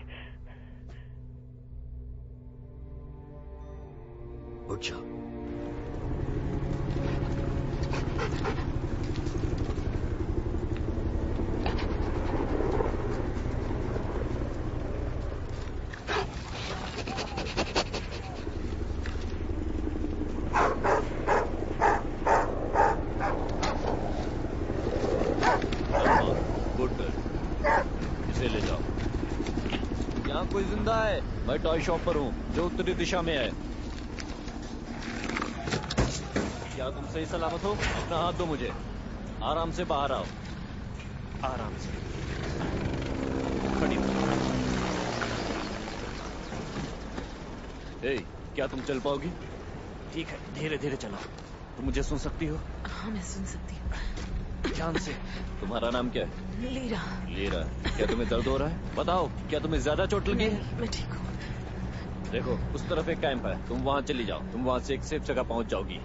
उठ जाओ। इसे ले जाओ। यहाँ कोई जिंदा है? मैं टॉय शॉप पर हूँ जो उत्तरी दिशा में है। क्या तुम सही सलामत हो? अपना हाथ दो मुझे। आराम से बाहर आओ, आराम से। खड़ी हो। क्या तुम चल पाओगी? ठीक है, धीरे धीरे चलो। तुम मुझे सुन सकती हो? हाँ, मैं सुन सकती हूँ। ध्यान से। तुम्हारा नाम क्या है? लीरा। लीरा, क्या तुम्हें दर्द हो रहा है? बताओ, क्या तुम्हें ज्यादा चोट लगी है? मैं ठीक हूँ। देखो, उस तरफ एक कैंप है, तुम वहाँ चली जाओ। तुम वहाँ से एक सेफ जगह पहुँच जाओगी।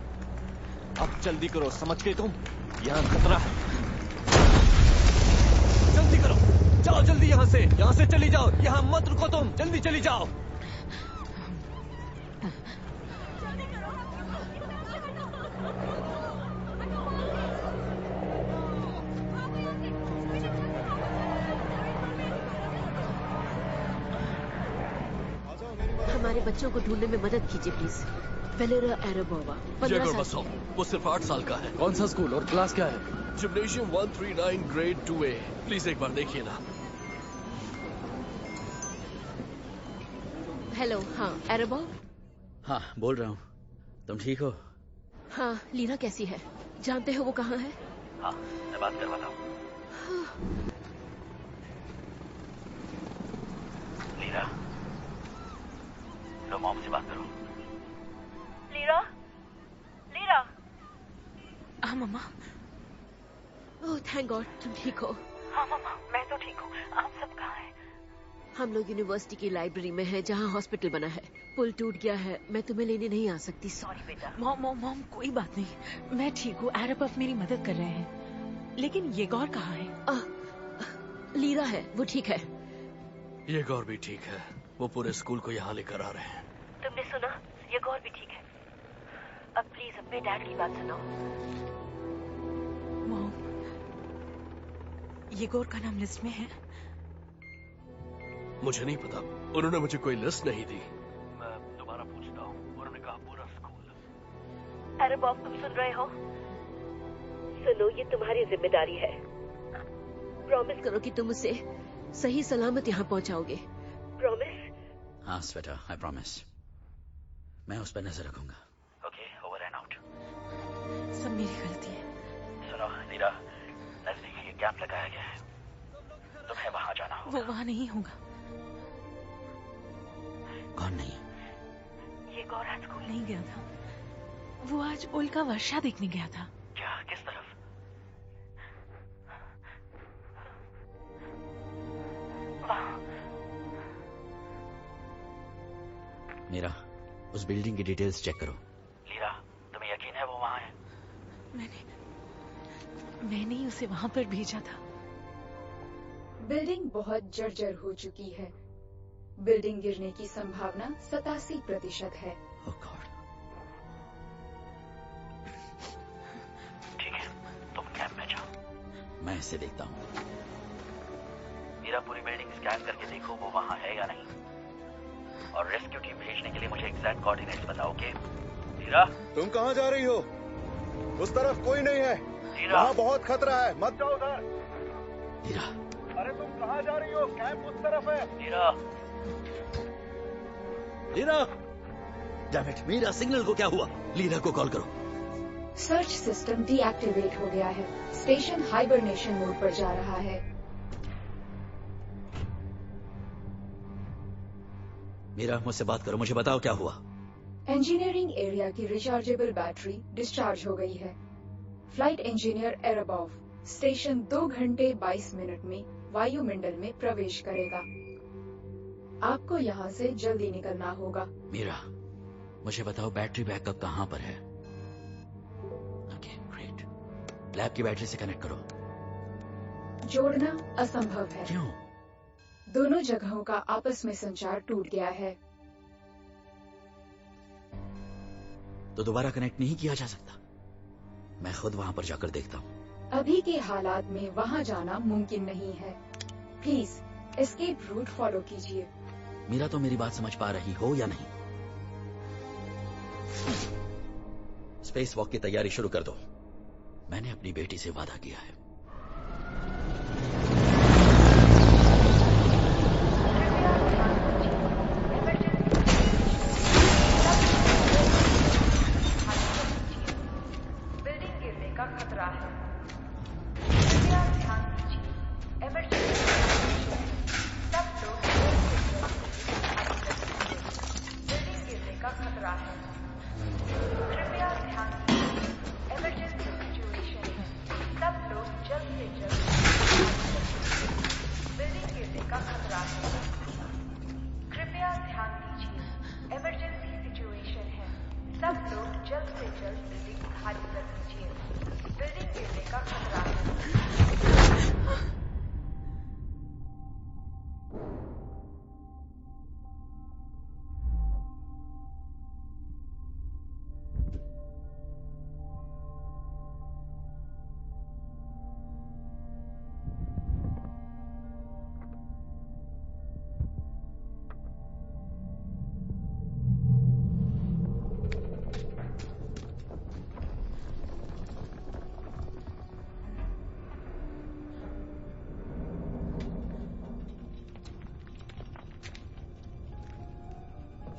अब जल्दी करो, समझ गए तुम? यहाँ खतरा है। जल्दी करो, जाओ जल्दी यहाँ से चली जाओ। यहाँ मत रुको तुम, जल्दी चली जाओ। हमारे बच्चों को ढूंढने में मदद कीजिए प्लीज। वेलेरा एरेबोवा, 15 जेगोर साल बसो, वो सिर्फ 8 साल का है। कौन सा स्कूल और क्लास क्या है? Gymnasium 139 grade 2A। प्लीज एक बार देखिए ना। हेलो, हाँ एरेबोव। हाँ, बोल रहा हूँ। तुम ठीक हो? हाँ, लीना कैसी है? जानते हो वो कहाँ है? हाँ, मैं बात करवाता हूँ। लीरा, लो मॉम से बात करो। Lira, lira. हाँ मम्मा। ओह थैंक गॉड, तुम ठीक हो? हाँ मम्मा, मैं तो ठीक हूँ। आप सब कहाँ हैं? हम लोग यूनिवर्सिटी की लाइब्रेरी में हैं, जहाँ हॉस्पिटल बना है। पुल टूट गया है, मैं तुम्हें लेने नहीं आ सकती। सॉरी बेटा। मॉम कोई बात नहीं, मैं ठीक हूँ। एरेबोव मेरी मदद कर रहे हैं। लेकिन ये गौर कहाँ है? लीरा है, वो ठीक है। ये गौर भी ठीक है, वो पूरे स्कूल को यहाँ लेकर आ रहे हैं। तुमने सुना? ये गौर भी ठीक है। अब प्लीज अपने डैड की बात सुनो। मॉम, ये गौर का नाम लिस्ट में है? मुझे नहीं पता, उन्होंने मुझे कोई लिस्ट नहीं दी। मैं दोबारा पूछता हूँ। उन्होंने कहा पूरा स्कूल। एरेबोव, तुम सुन रहे हो? सुनो, ये तुम्हारी जिम्मेदारी है। प्रॉमिस करो कि तुम उसे सही सलामत यहाँ पहुँचाओगे। प्रॉमिस? हाँ स्वेटा, आई प्रॉमिस। मैं उस पर नजर रखूंगा। Okay, over and out. सब मेरी गलती है। सुनो लीरा, नजदीक ये कैंप लगाया गया है, तुम्हें वहां जाना होगा। वो वहां नहीं होगा। कौन नहीं? ये गौर आज स्कूल नहीं गया था। वो आज उल्का वर्षा देखने गया था। क्या? किस तरफ? मीरा, उस बिल्डिंग की डिटेल्स चेक करो। लीरा, तुम्हें यकीन है वो वहां है? मैंने ही उसे वहां पर भेजा था। बिल्डिंग बहुत जर्जर हो चुकी है। बिल्डिंग गिरने की संभावना 87% है। ठीक है, तुम कैंप में जाओ। मैं इसे देखता हूँ। मीरा, पूरी बिल्डिंग स्कैन करके देखो वो वहां है या नहीं, और रेस्क्यू टीम भेजने के लिए मुझे एग्जैक्ट कोऑर्डिनेट्स बताओ। ओके मीरा? तुम कहाँ जा रही हो? उस तरफ कोई नहीं है, वहाँ बहुत खतरा है, मत जाओ उधर। मीरा, अरे तुम कहाँ जा रही हो? कैंप उस तरफ है। मीरा, लीरा, डैम इट, मीरा, सिग्नल को क्या हुआ? लीरा को कॉल करो। सर्च सिस्टम डीएक्टिवेट हो गया है। स्टेशन हाइबरनेशन मोड पर जा रहा है। मीरा, मुझसे बात करो, मुझे बताओ क्या हुआ। इंजीनियरिंग एरिया की रिचार्जेबल बैटरी डिस्चार्ज हो गई है। फ्लाइट इंजीनियर एरेबोव स्टेशन 2 घंटे 22 मिनट में वायुमंडल में प्रवेश करेगा। आपको यहाँ से जल्दी निकलना होगा। मीरा, मुझे बताओ बैटरी बैकअप कहाँ पर है? Okay, great. लैब की बैटरी से कनेक्ट करो। जोड़ना असंभव है। क्यों? दोनों जगहों का आपस में संचार टूट गया है। तो दोबारा कनेक्ट नहीं किया जा सकता? मैं खुद वहां पर जाकर देखता हूँ। अभी के हालात में वहां जाना मुमकिन नहीं है। प्लीज एस्केप रूट फॉलो कीजिए। मीरा, तो मेरी बात समझ पा रही हो या नहीं? स्पेस वॉक की तैयारी शुरू कर दो। मैंने अपनी बेटी से वादा किया है। बिल्डिंग गिरने का खतरा है। कृपया ध्यान दीजिए, इमरजेंसी सब लोग बिल्डिंग गिरने का खतरा है। कृपया ध्यान दीजिए, इमरजेंसी सिचुएशन है। सब लोग जल्द से जल्द बिल्डिंग गिरने का खतरा है। कृपया ध्यान दीजिए, इमरजेंसी सिचुएशन है। सब लोग जल्द से जल्द बिल्डिंग खाली कर दीजिए। बिल्डिंग गिरने का खतरा है।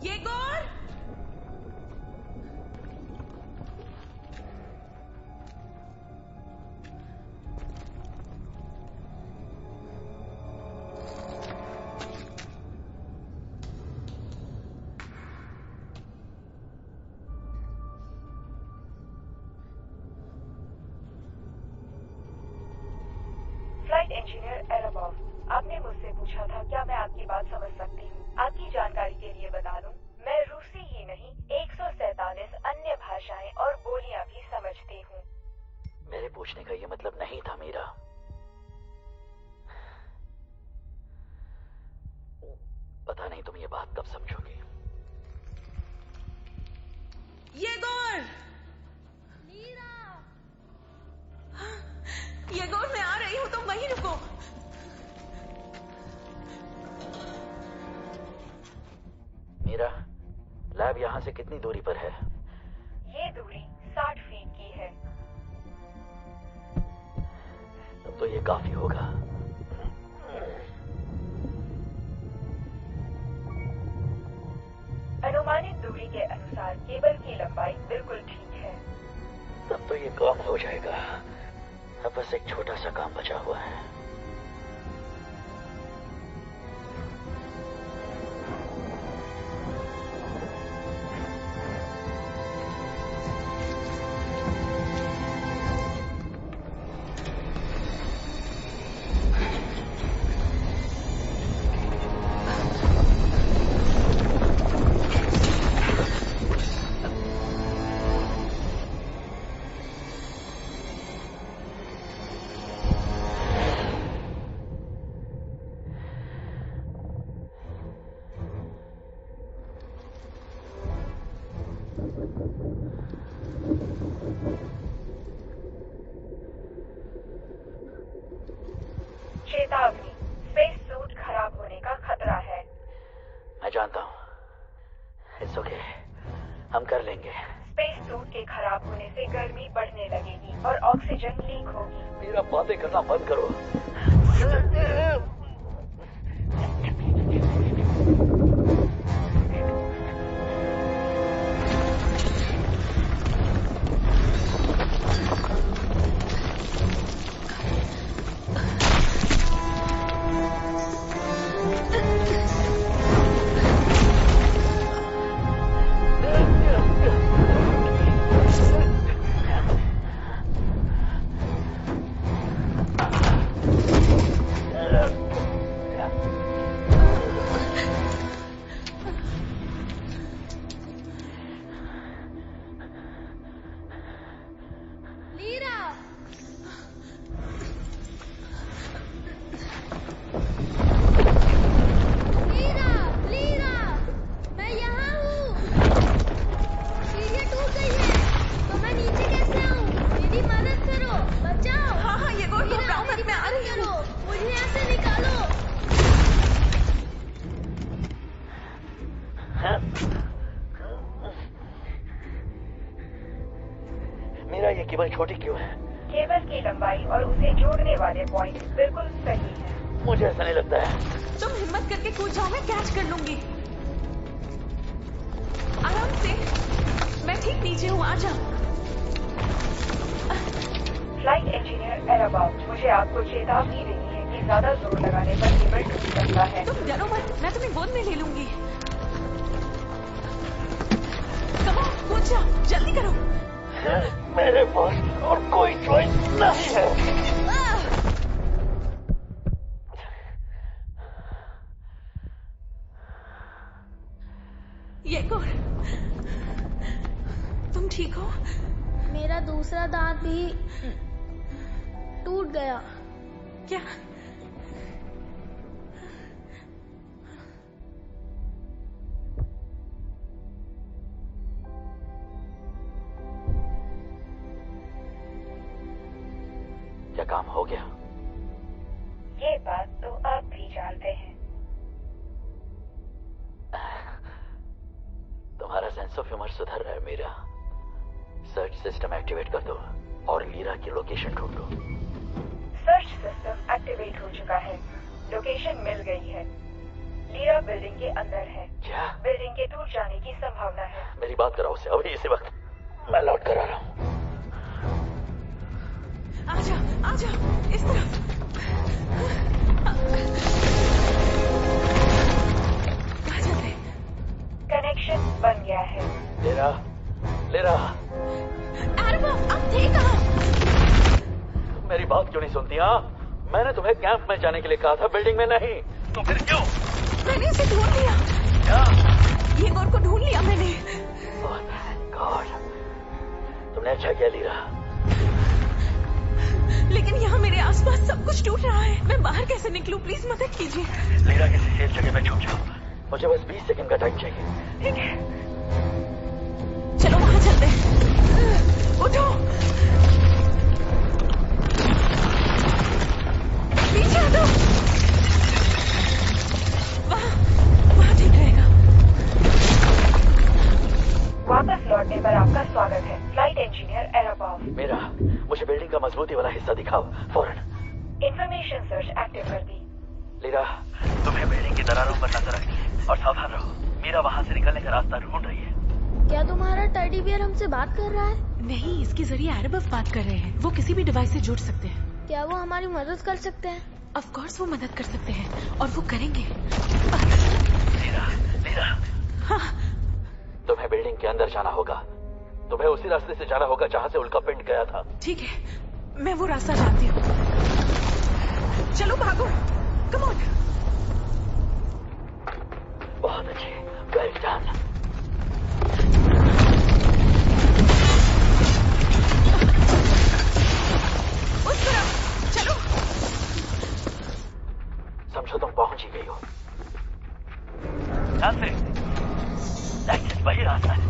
येगोर! फ्लाइट इंजीनियर एराबॉफ, आपने मुझसे पूछा था क्या मैं आपकी बात समझ सकती हूँ। आपकी जानकारी के लिए बता दूं, मैं रूसी ही नहीं 147 अन्य भाषाएं और बोलियां भी समझती हूँ। मेरे पूछने का ये मतलब नहीं था मीरा। पता नहीं तुम ये बात कब समझोगी। येगोर! येगोर, मैं आ रही हूँ, तुम वहीं रुको। मीरा, लैब यहाँ से कितनी दूरी पर है? ये दूरी 60 फीट की है। तब तो ये काफी होगा। अनुमानित दूरी के अनुसार केबल की लंबाई बिल्कुल ठीक है। तब तो ये काम हो जाएगा। अब बस एक छोटा सा काम बचा हुआ है। चेतावनी, स्पेस सूट खराब होने का खतरा है। मैं जानता हूँ। इट्स ओके, हम कर लेंगे। स्पेस सूट के खराब होने से गर्मी बढ़ने लगेगी और ऑक्सीजन लीक होगी। मेरा बातें करना बंद करो। मीरा, ये केबल छोटी क्यों है? केबल की लंबाई और उसे जोड़ने वाले पॉइंट बिल्कुल सही है। मुझे ऐसा नहीं लगता है। तुम हिम्मत करके कूद जाओ, मैं कैच कर लूंगी। आराम से, मैं ठीक नीचे हूँ, आ जाओ। फ्लाइट इंजीनियर एराबाउट, मुझे आपको चेतावनी देनी है कि ज्यादा जोर लगाने पर केबल टूट सकता है। तुम डरो मत, मैं तुम्हें गोद में ले लूंगी। कम ऑन, कूद जाओ, जल्दी करो। मेरे पास और कोई चॉइस नहीं है। येगोर, तुम ठीक हो? मेरा दूसरा दांत भी टूट गया। क्या? क्या काम हो गया? ये बात तो आप भी जानते हैं। तुम्हारा सेंस ऑफ ह्यूमर सुधर रहा है मीरा। सर्च सिस्टम एक्टिवेट कर दो और लीरा की लोकेशन ढूंढो। सर्च सिस्टम एक्टिवेट हो चुका है, लोकेशन मिल गई है। लीरा बिल्डिंग के अंदर है। क्या? बिल्डिंग के दूर जाने की संभावना है। मेरी बात कराओ उससे अभी इसी वक्त। मैं लौट कर आ रहा हूँ। आजा इस तरफ। कहाँ जाते? कनेक्शन बन गया है। लेरा आप थे कहाँ? मेरी बात क्यों नहीं सुनती? हाँ, मैंने तुम्हें कैंप में जाने के लिए कहा था, बिल्डिंग में नहीं। तो फिर क्यों? मैंने उसे ढूंढ लिया। क्या? येगोर को ढूंढ लिया मैंने। गॉड, तुमने अच्छा किया लीरा। लेकिन यहाँ मेरे आसपास सब कुछ टूट रहा है। मैं बाहर कैसे निकलूं? प्लीज मदद कीजिए। लीरा किसी सेफ जगह पे छुप जाओ। मुझे बस 20 सेकंड का टाइम चाहिए। ठीक है, चलो वहां चलते हैं। उठो, पीछे हटो। वहाँ ठीक रहेगा। वापस लौटने पर आपका स्वागत है, फ्लाइट इंजीनियर एराबॉफ। मेरा, मुझे बिल्डिंग का मजबूती वाला हिस्सा दिखाओ फौरन। इंफॉर्मेशन सर्च एक्टिव कर दी। लीरा, तुम्हें बिल्डिंग की दरारों पर नजर रखनी है और सावधान रहो। मीरा वहाँ से निकलने का रास्ता ढूंढ रही है। क्या तुम्हारा टेडी बियर हमसे बात कर रहा है? नहीं, इसके जरिए एराबॉफ बात कर रहे हैं। वो किसी भी डिवाइस से जुड़ सकते हैं। क्या वो हमारी मदद कर सकते हैं? ऑफ कोर्स वो मदद कर सकते हैं और वो करेंगे। लीरा, हाँ। तुम्हें बिल्डिंग के अंदर जाना होगा। तुम्हें उसी रास्ते से जाना होगा जहाँ से उल्का पिंड गया था। ठीक है, मैं वो रास्ता जानती हूँ। चलो भागो, कम ऑन। बहुत अच्छे, वेल डन। उस तरफ चलो। समझो तुम पहुंच ही गई हो। यहाँ से वही रास्ता है।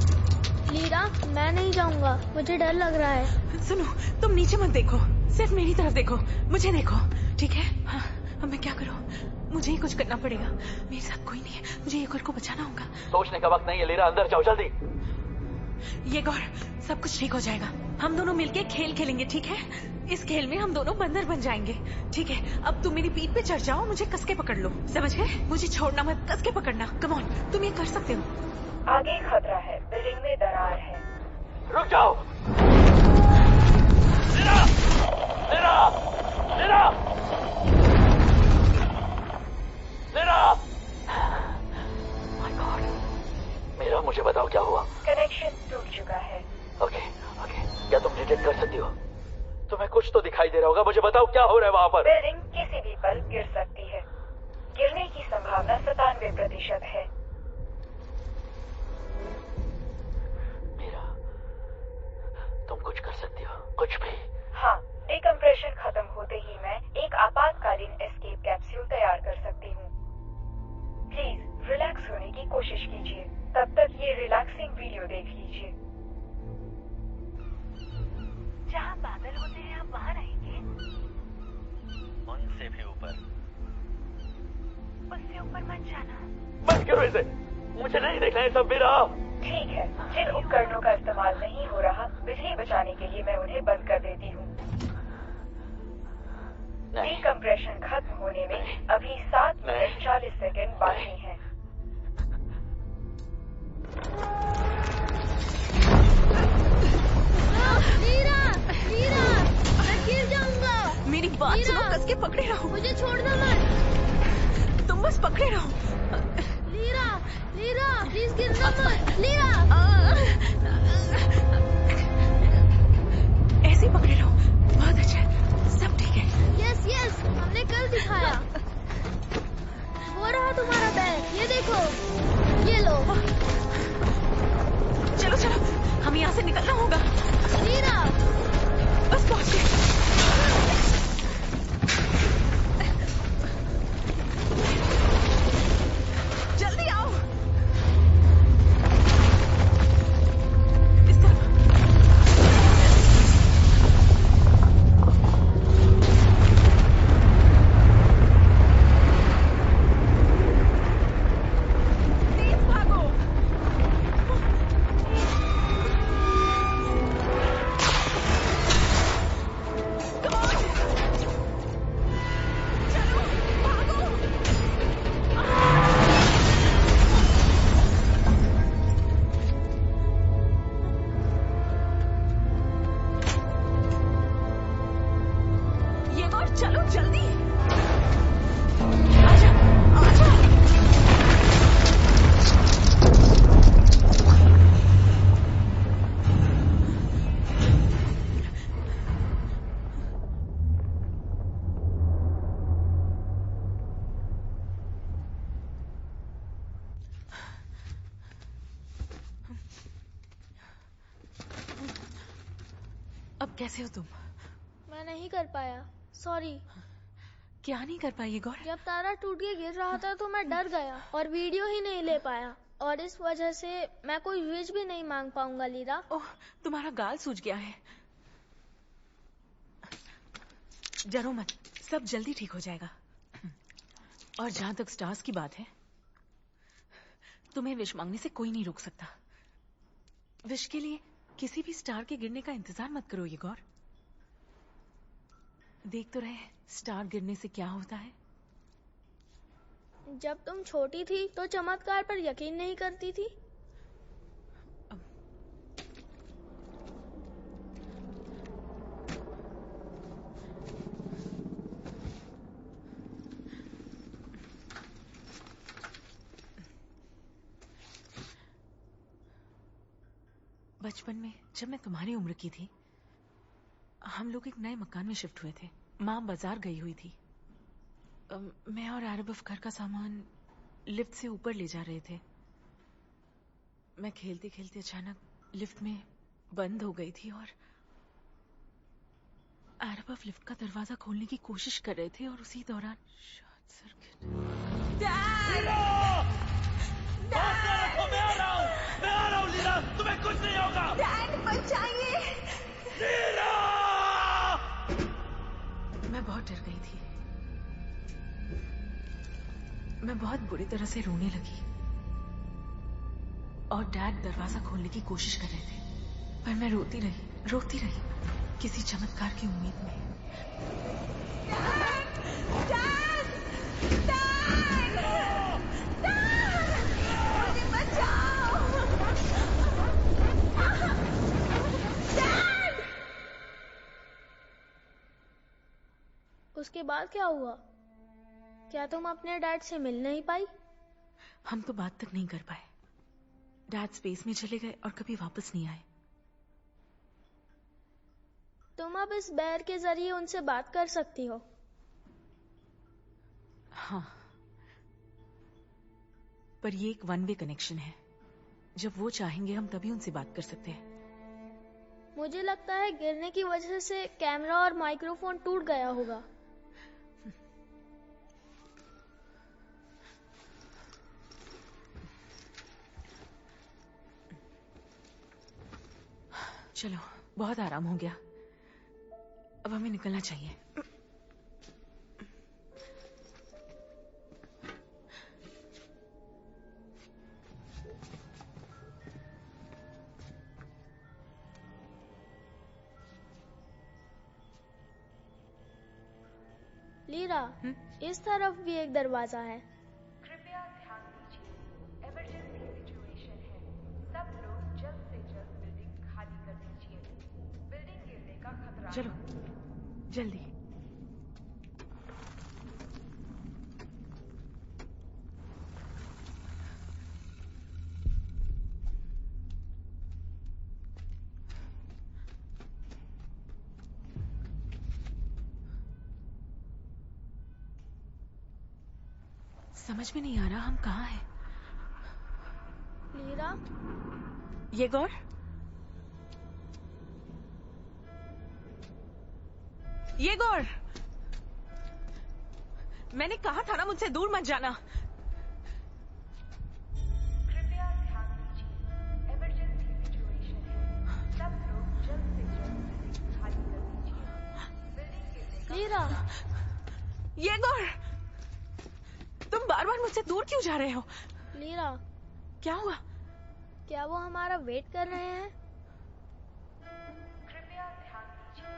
लीरा, मैं नहीं जाऊंगा, मुझे डर लग रहा है। सुनो, तुम नीचे मत देखो, सिर्फ मेरी तरफ देखो, मुझे देखो, ठीक है? हाँ, अब मैं क्या करूँ? मुझे ही कुछ करना पड़ेगा। मेरे साथ कोई नहीं है, मुझे येगोर को बचाना होगा। सोचने का वक्त नहीं है लीरा, अंदर जाओ जल्दी। येगोर, सब कुछ ठीक हो जाएगा। हम दोनों मिलके खेल खेलेंगे, ठीक है? इस खेल में हम दोनों बंदर बन जाएंगे, ठीक है? अब तुम मेरी पीठ पे चढ़ जाओ, मुझे कस के पकड़ लो, समझ गए? मुझे छोड़ना मत, कस के पकड़ना। कम ऑन, तुम ये कर सकते हो। आगे खतरा है, बिल्डिंग में दरार है। रुक जाओ। Lira! Lira! Lira! Lira! My God, मेरा, मुझे बताओ क्या हुआ? कनेक्शन टूट चुका है। ओके, क्या तुम डिटेक्ट कर सकती हो? तुम्हें कुछ तो दिखाई दे रहा होगा, मुझे बताओ क्या हो रहा है वहाँ पर? बिल्डिंग किसी भी पल गिर सकती है। गिरने की संभावना 97% है। मीरा, तुम कुछ कर सकती हो, कुछ भी? हाँ, डिकम्प्रेशन खत्म होते ही मैं एक आपातकालीन एस्केप कैप्सूल तैयार कर सकती हूँ। प्लीज रिलैक्स होने की कोशिश कीजिए। तब तक ये रिलैक्सिंग वीडियो देख लीजिए। जहाँ बादल होते हैं आप वहाँ रहेंगे? उनसे भी ऊपर। उससे ऊपर मत जाना। बंद करो इसे, मुझे नहीं देखना है सब मेरा। ठीक है, जिन उपकरणों का इस्तेमाल नहीं हो रहा, बिजली बचाने के लिए मैं उन्हें बंद कर देती हूँ। डिकम्प्रेशन खत्म होने में अभी 7 मिनट 40 सेकंड बाकी हैं। लीरा, मैं गिर जाऊंगा। मेरी बात सुनो, कस के पकड़े रहो। मुझे छोड़ना मत। तुम बस पकड़े रहो। लीरा, प्लीज गिरना मत। लीरा, ऐसे ही पकड़े रहो। बहुत अच्छा, सब ठीक है। यस, हमने कल दिखाया। वो रहा तुम्हारा बैग, ये देखो, ये लो। चलो, हमें यहाँ से निकलना होगा। लीरा, बस पहुँच गए। जल्दी आओ। इस तरफ। तेज भागो। इगोर चलो जल्दी। आजा आजा। अब कैसे हो तुम? मैं नहीं कर पाया, सॉरी। क्या नहीं कर पाई इगोर? जब तारा टूट के गिर रहा था तो मैं डर गया और वीडियो ही नहीं ले पाया, और इस वजह से मैं कोई विश भी नहीं मांग पाऊंगा लीरा। ओह, तुम्हारा गाल सूज गया है। डरो मत, सब जल्दी ठीक हो जाएगा। और जहां तक स्टार्स की बात है, तुम्हें विश मांगने से कोई नहीं रोक सकता। विश के लिए किसी भी स्टार के गिरने का इंतजार मत करो इगोर। देख तो रहे स्टार गिरने से क्या होता है। जब तुम छोटी थी तो चमत्कार पर यकीन नहीं करती थी। बचपन में जब मैं तुम्हारी उम्र की थी, हम लोग एक नए मकान में शिफ्ट हुए थे। माँ बाजार गई हुई थी। मैं और आरबफ घर का सामान लिफ्ट से ऊपर ले जा रहे थे। मैं खेलते खेलते अचानक लिफ्ट में बंद हो गई थी और आरबफ लिफ्ट का दरवाजा खोलने की कोशिश कर रहे थे और उसी दौरान शॉर्ट सर्किट। मैं आ रहा हूँ लीला, तुम्हें कुछ नहीं होगा। डैड बचाइए। लीला! मैं बहुत डर गई थी। मैं बहुत बुरी तरह से रोने लगी और डैड दरवाजा खोलने की कोशिश कर रहे थे, पर मैं रोती रही किसी चमत्कार की उम्मीद में। मुझे बचाओ। उसके बाद क्या हुआ? क्या तुम अपने डैड से मिल नहीं पाई? हम तो बात तक नहीं कर पाए। डैड स्पेस में चले गए और कभी वापस नहीं आए। तुम अब इस बैर के जरिए उनसे बात कर सकती हो। हाँ, पर ये एक वन वे कनेक्शन है। जब वो चाहेंगे हम तभी उनसे बात कर सकते हैं। मुझे लगता है गिरने की वजह से कैमरा और माइक्रोफोन टूट गया होगा। चलो, बहुत आराम हो गया। अब हमें निकलना चाहिए। लीरा, इस तरफ भी एक दरवाजा है। कृपया ध्यान दीजिए, इमरजेंसी सिचुएशन है। सब लोग जल्द से जल्द बिल्डिंग खाली कर दीजिए। बिल्डिंग गिरने का खतरा। चलो जल्दी। समझ में नहीं आ रहा हम कहाँ हैं। लीरा, ये गौर, ये गौर, मैंने कहा था ना मुझसे दूर मत जाना। कृपया ध्यान दीजिए, इमरजेंसी सिचुएशन है। सब लोग जल्द से जल्द बिल्डिंग खाली कर दीजिए। बिल्डिंग गिरने का लीरा, ये गौर, तुम बार बार मुझसे दूर क्यों जा रहे हो? लीरा, क्या हुआ? क्या वो हमारा वेट कर रहे हैं? कृपया ध्यान दीजिए,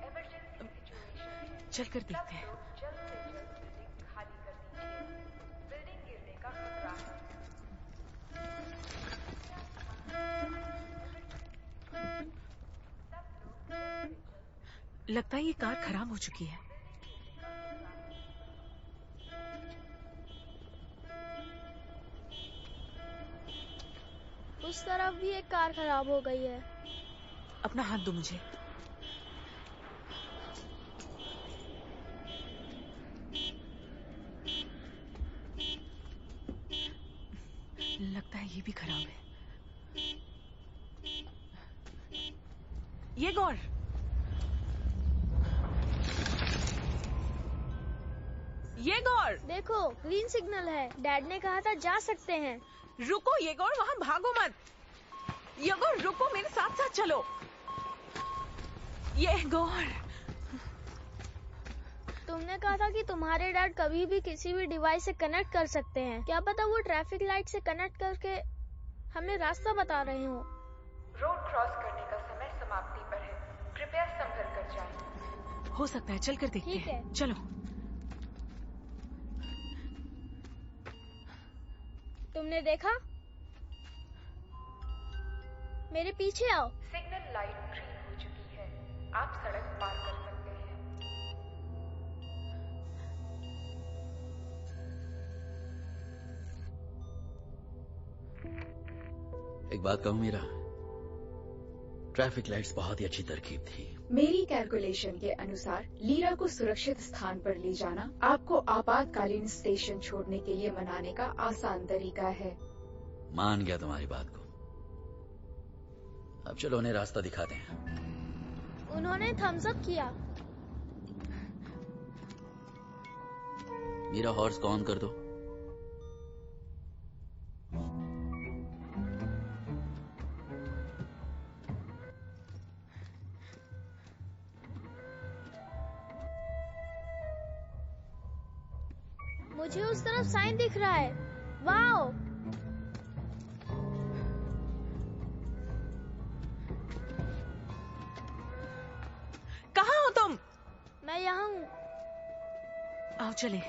इमरजेंसी सिचुएशन है। चलकर देखते हैं। जल्द से जल्द बिल्डिंग खाली कर दीजिए। बिल्डिंग गिरने का खतरा लगता है ये कार खराब हो चुकी है। उस तरफ भी एक कार खराब हो गई है। अपना हाथ दो मुझे। लगता है ये भी खराब है। ये गौर, ये गौर, देखो ग्रीन सिग्नल है। डैड ने कहा था जा सकते हैं। रुको ये गौर, वहाँ भागो मत। ये गौर रुको, मेरे साथ साथ चलो। ये गौर, तुमने कहा था कि तुम्हारे डैड कभी भी किसी भी डिवाइस से कनेक्ट कर सकते हैं। क्या पता वो ट्रैफिक लाइट से कनेक्ट करके हमें रास्ता बता रहे हो। रोड क्रॉस करने का समय समाप्ति पर है, कृपया संभल कर जाएं। हो सकता है, चल कर देखते ठीक है। हैं। चलो। तुमने देखा? मेरे पीछे आओ। सिग्नल लाइट ग्रीन हो चुकी है, आप सड़क पार कर सकते हैं। एक बात कहूं मीरा, ट्रैफिक लाइट्स बहुत ही अच्छी तरकीब थी। मेरी कैलकुलेशन के अनुसार लीरा को सुरक्षित स्थान पर ले जाना आपको आपातकालीन स्टेशन छोड़ने के लिए मनाने का आसान तरीका है। मान गया तुम्हारी बात को। अब चलो उन्हें रास्ता दिखाते हैं। उन्होंने थम्स अप किया। मीरा हॉर्स को ऑन कर दो। मुझे उस तरफ साइन दिख रहा है। वाओ! कहाँ हो तुम? मैं यहाँ हूँ। आओ चले।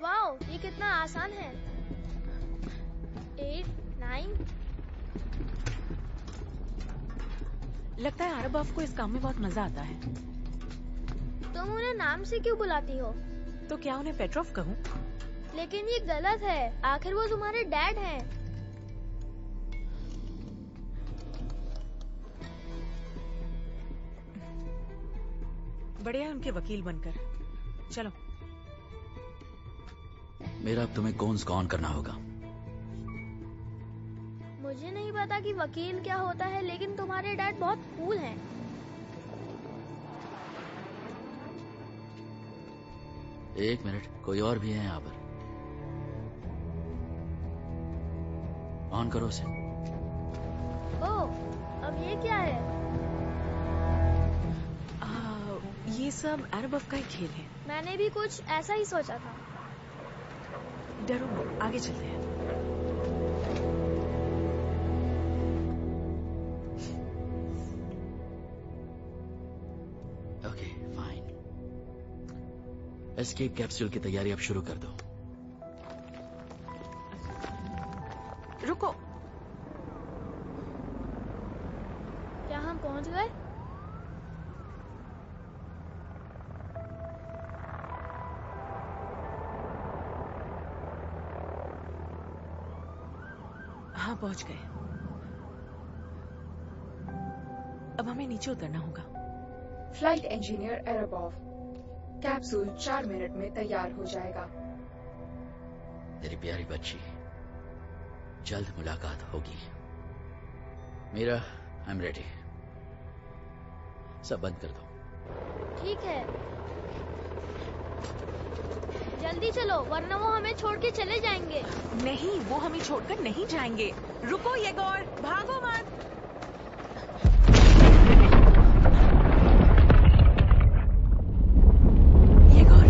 वाओ, ये कितना आसान है। 8, 9। लगता है अरबाफ को इस काम में बहुत मजा आता है। तुम उन्हें नाम से क्यों बुलाती हो? तो क्या उन्हें पेट्रोव कहूँ? लेकिन ये गलत है, आखिर वो तुम्हारे डैड हैं। बढ़िया उनके वकील बनकर। चलो। मेरा अब तुम्हें कौन ऑन करना होगा। मुझे नहीं पता कि वकील क्या होता है, लेकिन तुम्हारे डैड बहुत कूल हैं। एक मिनट, कोई और भी है यहाँ पर। ऑन करो उसे। ओह, अब ये क्या है? ये सब अरबाफ का ही खेल है। मैंने भी कुछ ऐसा ही सोचा था। डरो मत, आगे चलते हैं। Okay, fine. एस्केप कैप्सूल की तैयारी अब शुरू कर दो। रुको। क्या हम पहुंच गए? हाँ, पहुंच गए। अब हमें नीचे उतरना होगा। फ्लाइट इंजीनियर एरबाफ, कैप्सूल 4 मिनट में तैयार हो जाएगा। तेरी प्यारी बच्ची, जल्द मुलाकात होगी। Meera, I am ready. सब बंद कर दो। ठीक है, जल्दी चलो वरना वो हमें छोड़ के चले जाएंगे। नहीं, वो हमें छोड़कर नहीं जाएंगे। रुको ये गौर, भागो मत। ये गौर,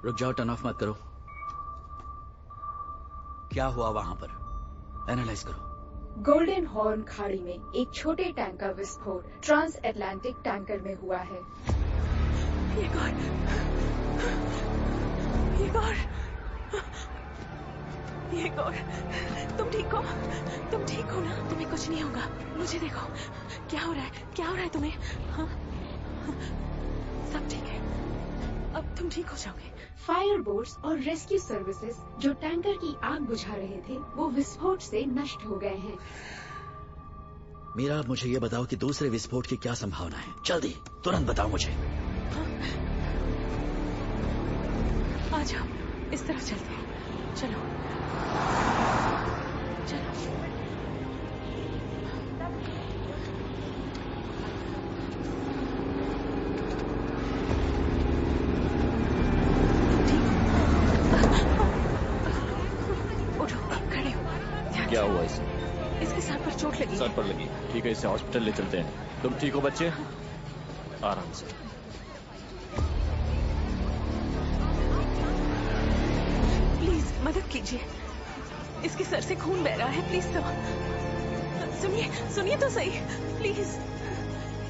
रुक जाओ, टर्न ऑफ मत करो। क्या हुआ वहां पर? एनालाइज करो। गोल्डन हॉर्न खाड़ी में एक छोटे टैंक का विस्फोट ट्रांस अटलांटिक टैंकर में हुआ है। ये गौर, ये गौर, तुम ठीक हो? तुम ठीक हो ना? तुम्हें कुछ नहीं होगा। मुझे देखो, क्या हो रहा है? क्या हो रहा है तुम्हें? हाँ? सब ठीक है, अब तुम ठीक हो जाओगे। फायर बोट्स और रेस्क्यू सर्विसेज जो टैंकर की आग बुझा रहे थे वो विस्फोट से नष्ट हो गए हैं। मीरा, मुझे ये बताओ कि दूसरे विस्फोट की क्या संभावना है? जल्दी, तुरंत बताओ मुझे। आ जाओ, इस तरफ चलते हैं। चलो चलो। उठो, खड़े हो। क्या हुआ इसे? इसके सर पर चोट लगी। सर पर लगी? ठीक है, इसे हॉस्पिटल ले चलते हैं। तुम ठीक हो बच्चे? आराम से। प्लीज मदद कीजिए, इसके सर से खून बह रहा है। प्लीज सुनिए, सुनिए तो सही। प्लीज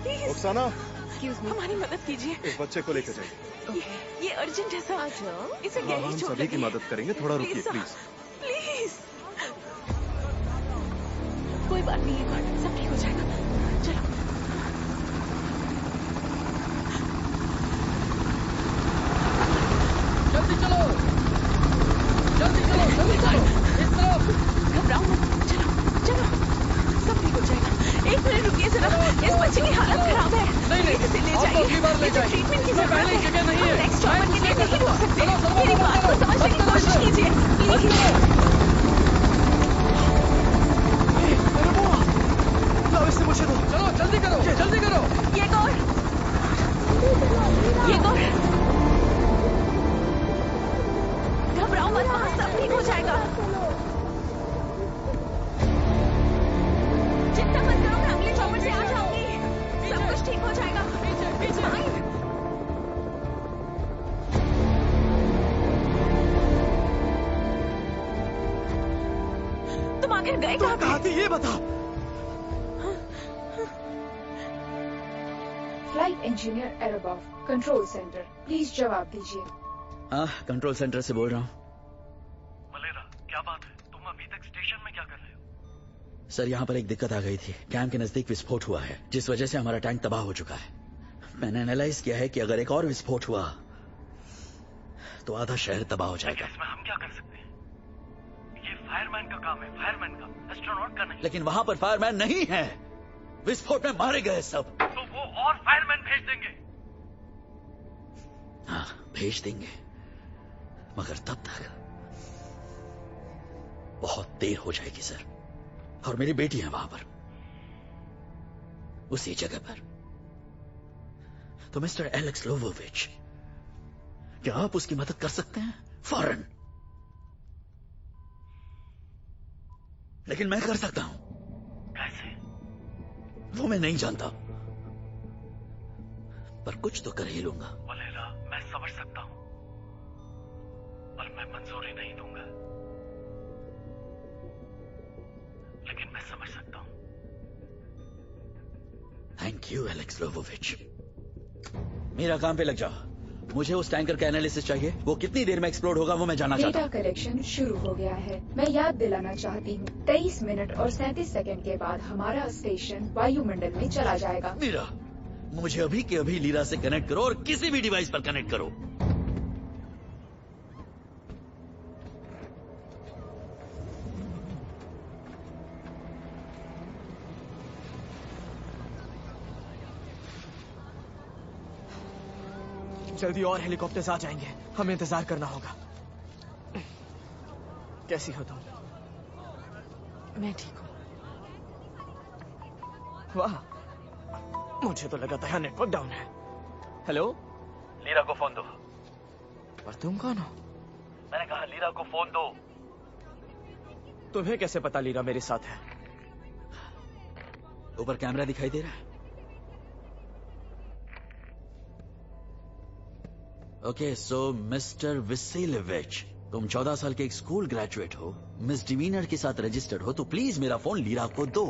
प्लीज रुखसाना, हमारी मदद कीजिए। इस बच्चे को लेकर जाइए। ये अर्जेंट है सर, इसे गहरी हम चोट सभी लगी की है। मदद करेंगे, थोड़ा रुकिए प्लीज। प्लीज, कोई बात नहीं है, सब ठीक हो जाएगा। चलो जल्दी चलो, जल्दी चलो, जल्दी चलो, इस तरफ। घबराओ मत, चलो चलो, सब ठीक हो जाएगा। एक मिनट रुकिए जरा, इस बच्चे की हालत खराब है। नहीं, इसे ले आप तो जाइए, अगली बार ले इसे जाइए। ट्रीटमेंट की इसमें जरूरत पहले ही जगह नहीं है। नेक्स्ट चॉपर के लिए नहीं रोक सकते। चलो, मेरी बात को समझने की कोशिश कीजिए प्लीज। इससे मुझे दो। चलो जल्दी करो, जल्दी करो। ये गौर, ये गौर, घबराओ मत, वहाँ सब ठीक हो जाएगा। चिंता मत करो, मैं अगले चॉपर से आ जाऊंगी। सब कुछ ठीक हो जाएगा। It's fine। तुम आखिर गए कहाँ थे? ये बता। Flight engineer Erobov, control centre, please जवाब दीजिए। हाँ, कंट्रोल सेंटर से बोल रहा हूँ। मलेरा, क्या बात है? तुम अभी तक स्टेशन में क्या कर रहे हो? सर, यहाँ पर एक दिक्कत आ गई थी। कैंप के नजदीक विस्फोट हुआ है, जिस वजह से हमारा टैंक तबाह हो चुका है। मैंने एनालाइज किया है कि अगर एक और विस्फोट हुआ तो आधा शहर तबाह हो जाएगा। इसमें हम क्या कर सकते हैं? ये फायरमैन का काम है, फायरमैन का, एस्ट्रोनॉट का नहीं। लेकिन वहां पर फायरमैन नहीं है, विस्फोट में मारे गए सब। तो वो और फायरमैन भेज देंगे। हाँ, भेज देंगे, मगर तब तक बहुत देर हो जाएगी सर। और मेरी बेटी है वहां पर, उसी जगह पर। तो मिस्टर एलेक्स लोवोविच, क्या आप उसकी मदद कर सकते हैं? फौरन। लेकिन मैं कर सकता हूं। कैसे? वो मैं नहीं जानता, पर कुछ तो कर ही लूंगा। मलेरा, मैं समझ सकता हूं, पर मैं मंजूरी नहीं दूंगा। लेकिन मैं समझ सकता हूं। Thank you Alex Lovovich. मेरा काम पे लग जाओ। मुझे उस टैंकर का एनालिसिस चाहिए। वो कितनी देर में एक्सप्लोड होगा वो मैं जानना चाहता डेटा हूँ। कलेक्शन शुरू हो गया है। मैं याद दिलाना चाहती हूँ, 23 मिनट और 37 सेकंड के बाद हमारा स्टेशन वायुमंडल में चला जाएगा। मीरा, मुझे अभी के अभी लीरा से कनेक्ट करो और किसी भी डिवाइस पर कनेक्ट करो। जल्दी और हेलीकॉप्टर्स आ जाएंगे, हमें इंतजार करना होगा। कैसी हो तुम? मैं ठीक हूँ। वाह, मुझे तो लगा था यहाँ नेटवर्क डाउन है। हेलो, लीरा को फोन दो। पर तुम कौन हो? मैंने कहा लीरा को फोन दो। तुम्हें कैसे पता लीरा मेरे साथ है? ऊपर कैमरा दिखाई दे रहा है। ओके, सो मिस्टर विसेलेविच, तुम 14 साल के एक स्कूल ग्रेजुएट हो, मिस डिवीनर के साथ रजिस्टर्ड हो, तो प्लीज मेरा फोन लीरा को दो।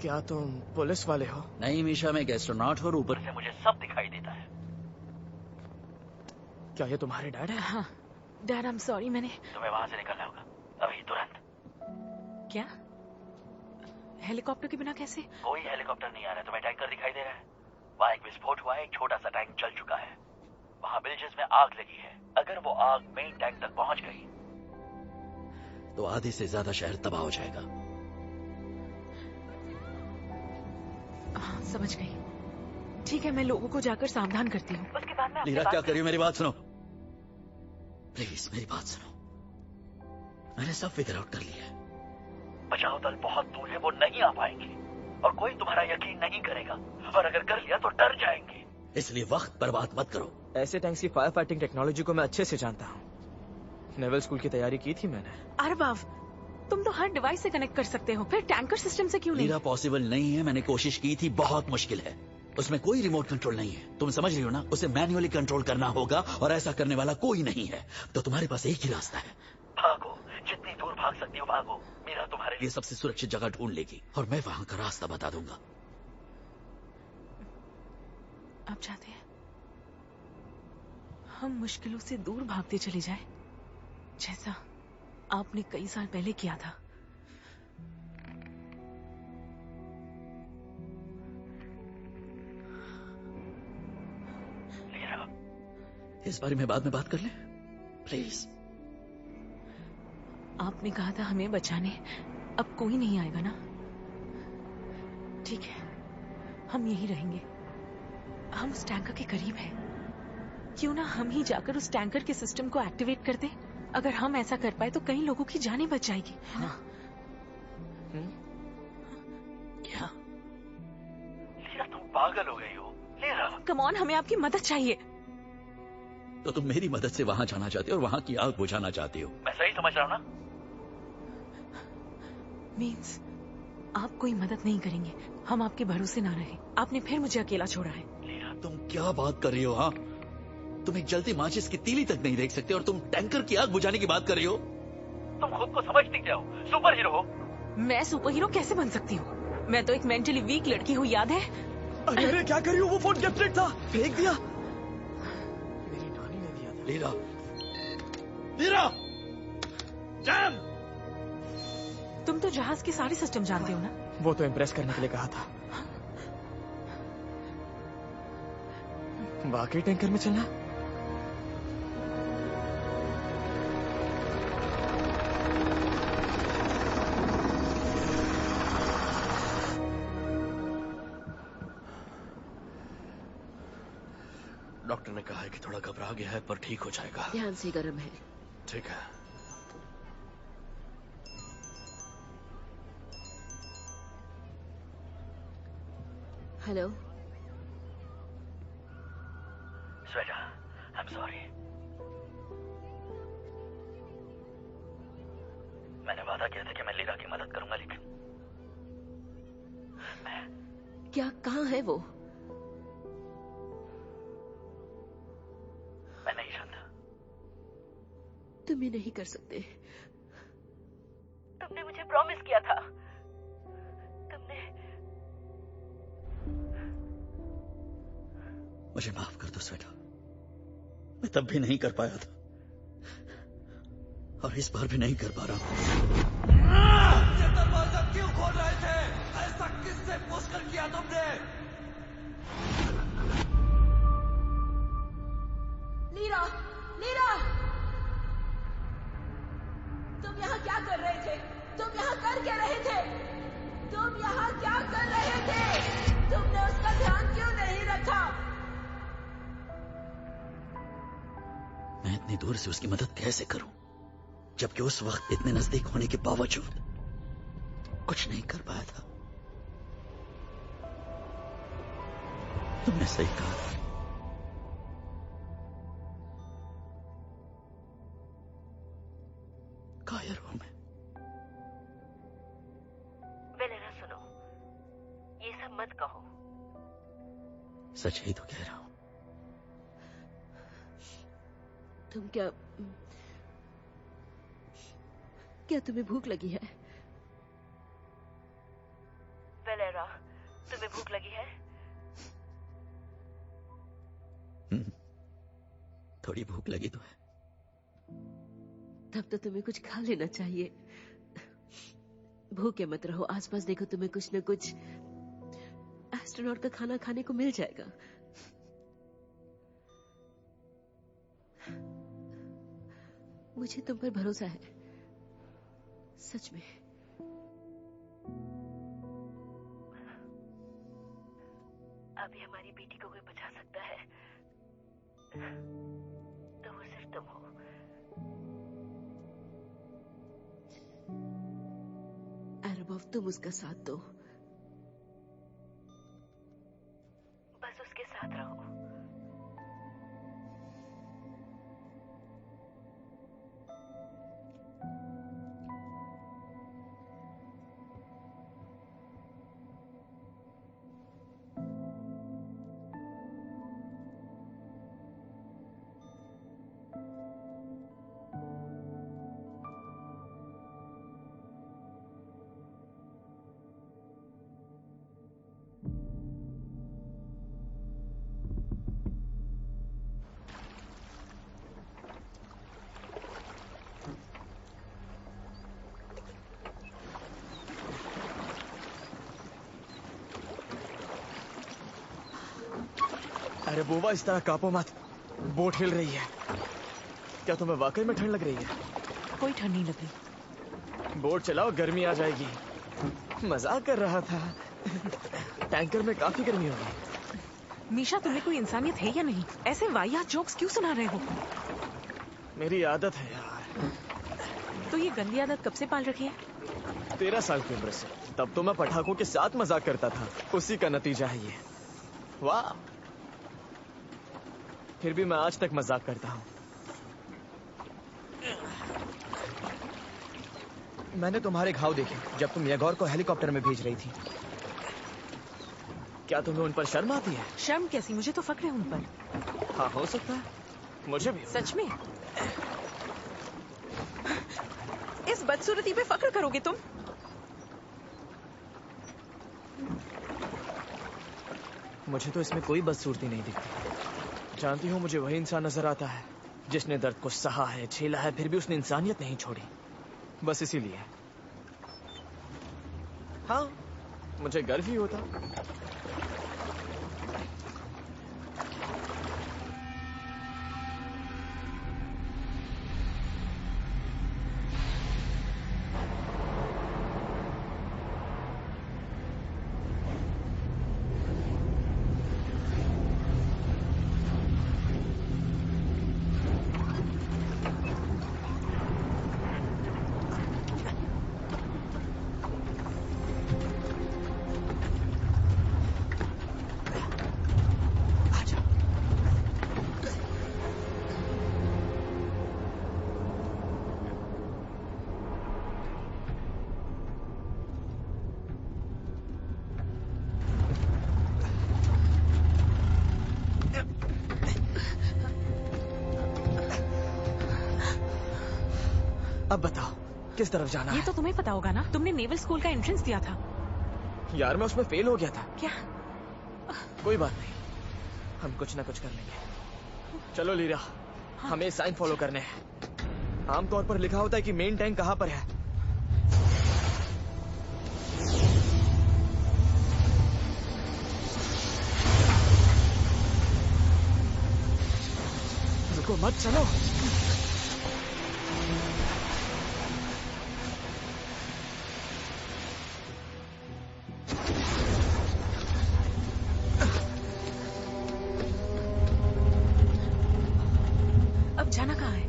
क्या तुम पुलिस वाले हो? नहीं मीशा, मैं एक एस्ट्रोनॉट हूँ और ऊपर से मुझे सब दिखाई देता है। क्या ये तुम्हारे डैड है? हाँ, डैड आई एम सॉरी, मैंने तुम्हें वहां से निकलना होगा अभी तुरंत। क्या? हेलीकॉप्टर के बिना कैसे? कोई हेलीकॉप्टर नहीं आ रहा है। तुम्हें टैंकर दिखाई दे रहा है? वहाँ एक विस्फोट हुआ है, एक छोटा सा टैंक जल चुका है। वहाँ बिल्जेस में आग लगी है। अगर वो आग मेन टैंक तक पहुंच गई तो आधे से ज्यादा शहर तबाह हो जाएगा। हाँ, समझ गई। ठीक है, मैं लोगों को जाकर सावधान करती हूँ। उसके बाद मैं लीरा क्या करियो, मेरी बात सुनो प्लीज, मेरी बात सुनो। मैंने सब फिगर आउट कर लिया है। बचाव दल बहुत दूर है, वो नहीं आ पाएंगे और कोई तुम्हारा यकीन नहीं करेगा, और अगर कर लिया तो डर जाएंगे। इसलिए वक्त बर्बाद मत करो। ऐसे टैंक्स की फायर फाइटिंग टेक्नोलॉजी को मैं अच्छे से जानता हूँ। नेवल स्कूल की तैयारी की थी मैंने। अरबाव, तुम तो हर डिवाइस से कनेक्ट कर सकते हो, फिर टैंकर सिस्टम से क्यों नहीं? लीरा पॉसिबल नहीं है। मैंने कोशिश की थी, बहुत मुश्किल है। उसमें कोई रिमोट कंट्रोल नहीं है। तुम समझ रही हो ना? उसे मैन्युअली कंट्रोल करना होगा और ऐसा करने वाला कोई नहीं है। तो तुम्हारे पास एक ही रास्ता है। भागो, जितनी दूर भाग सकती हो भागो। मीरा तुम्हारे लिए सबसे सुरक्षित जगह ढूंढ लेगी और मैं वहां का रास्ता बता दूंगा। आप चाहते हैं हम मुश्किलों से दूर भागते चले जाएं, जैसा आपने कई साल पहले किया था? इस बारे में बाद में बात कर ले प्लीज। आपने कहा था हमें बचाने, अब कोई नहीं आएगा ना? ठीक है, हम यहीं रहेंगे। हम उस टैंकर के करीब हैं। क्यों ना हम ही जाकर उस टैंकर के सिस्टम को एक्टिवेट कर दें? अगर हम ऐसा कर पाए तो कई लोगों की जानें बच जाएगी, है ना? क्या? लीरा, तुम पागल हो गई हो। लीरा, कम ऑन, हमें आपकी मदद चाहिए। तो तुम मेरी मदद से वहां जाना चाहते हो और वहां की आग बुझाना चाहते हो? मैं सही समझ रहा हूँ ना? मीन्स आप कोई मदद नहीं करेंगे, हम आपके भरोसे ना रहे। आपने फिर मुझे अकेला छोड़ा है। लीरा, तुम क्या बात कर रही हो? हाँ, तुम एक जलती माचिस की तीली तक नहीं देख सकते और तुम टैंकर की आग बुझाने की बात कर रही हो? तुम खुद को समझती क्या हो? सुपर हीरो हो। मैं सुपर हीरो कैसे बन सकती हूँ? मैं तो एक मेंटली वीक लड़की हूँ, याद है? अरे क्या कर रही हो? वो फोन गिफ्टेड था, फेंक दिया। मेरी नानी ने दिया था। Lira, lira, jam! तुम तो जहाज के सारे सिस्टम जानते हो ना? वो तो इम्प्रेस करने के लिए कहा था। वाकई टैंकर में चलना? डॉक्टर ने कहा है कि थोड़ा घबरा गया है पर ठीक हो जाएगा। ध्यान से गर्म है। ठीक है। Hello Sveta, I am sorry. मैंने वादा किया था कि मैं लीरा की मदद करूंगा, लेकिन क्या? कहाँ है वो? मैं नहीं जानता। तुम ये नहीं कर सकते। तुमने मुझे प्रॉमिस किया था। तुमने मुझे माफ कर दो स्वेटा, मैं तब भी नहीं कर पाया था और इस बार भी नहीं कर पा रहा हूँ। ये दरवाजा क्यों खोल रहे थे? ऐसा किससे पूछकर किया तुमने? लीरा, लीरा, तुम यहाँ क्या कर रहे थे? तुम यहाँ कर क्या रहे थे? तुम यहाँ क्या कर रहे थे? तुमने उसका ध्यान क्यों नहीं रखा? मैं इतनी दूर से उसकी मदद कैसे करूं, जबकि उस वक्त इतने नजदीक होने के बावजूद कुछ नहीं कर पाया था। तुमने सही कहा। कायर हूं मैं। वेलेरा, सुनो, ये सब मत कहो। सच ही तो कह रहा हूं। तुम क्या तुम्हें भूख लगी है? वेलेरा, तुम्हें भूख लगी है? थोड़ी भूख लगी तो है। तब तो तुम्हें कुछ खा लेना चाहिए। भूखे मत रहो, आसपास देखो, तुम्हें कुछ न कुछ एस्ट्रोनॉट का खाना खाने को मिल जाएगा। मुझे तुम पर भरोसा है, सच में। अभी हमारी बेटी को कोई बचा सकता है तो वो सिर्फ तुम हो। एरेबॉफ, तुम उसका साथ दो, बस उसके साथ रहो। अरे बुआ, इस तरह कांपो मत, बोट हिल रही है। क्या तुम्हें वाकई में ठंड लग रही है? कोई ठंड नहीं लग रही। बोट चलाओ, गर्मी आ जाएगी। मजाक कर रहा था। टैंकर में काफी गर्मी होगी। मीशा, तुम्हें कोई इंसानियत है या नहीं? ऐसे वाहियात जोक्स क्यों सुना रहे हो? मेरी आदत है यार। तो ये गंदी आदत कब से पाल रखी है? 13 साल की उम्र से। तब तो मैं पटाखों के साथ मजाक करता था, उसी का नतीजा है ये। वाह, फिर भी मैं आज तक मजाक करता हूँ। मैंने तुम्हारे घाव देखे जब तुम येगोर को हेलीकॉप्टर में भेज रही थी। क्या तुम्हें उन पर शर्म आती है? शर्म कैसी? मुझे तो फक्र है उन पर। हाँ, हो सकता है, मुझे भी। सच में? इस बदसूरती पे फक्र करोगे तुम? मुझे तो इसमें कोई बदसूरती नहीं दिखती। जानती हूँ, मुझे वही इंसान नजर आता है जिसने दर्द को सहा है, झेला है, फिर भी उसने इंसानियत नहीं छोड़ी। बस इसीलिए। हाँ, मुझे गर्व ही होता। अब बताओ, किस तरफ जाना है? ये तो तुम्हें पता होगा ना, तुमने नेवल स्कूल का एंट्रेंस दिया था। यार, मैं उसमें फेल हो गया था। क्या? कोई बात नहीं, हम कुछ ना कुछ कर लेंगे। चलो लीरा, हमें साइन फॉलो करने हैं। आमतौर पर लिखा होता है कि मेन टैंक कहाँ पर है। रुको मत, चलो। अब जाना कहाँ है?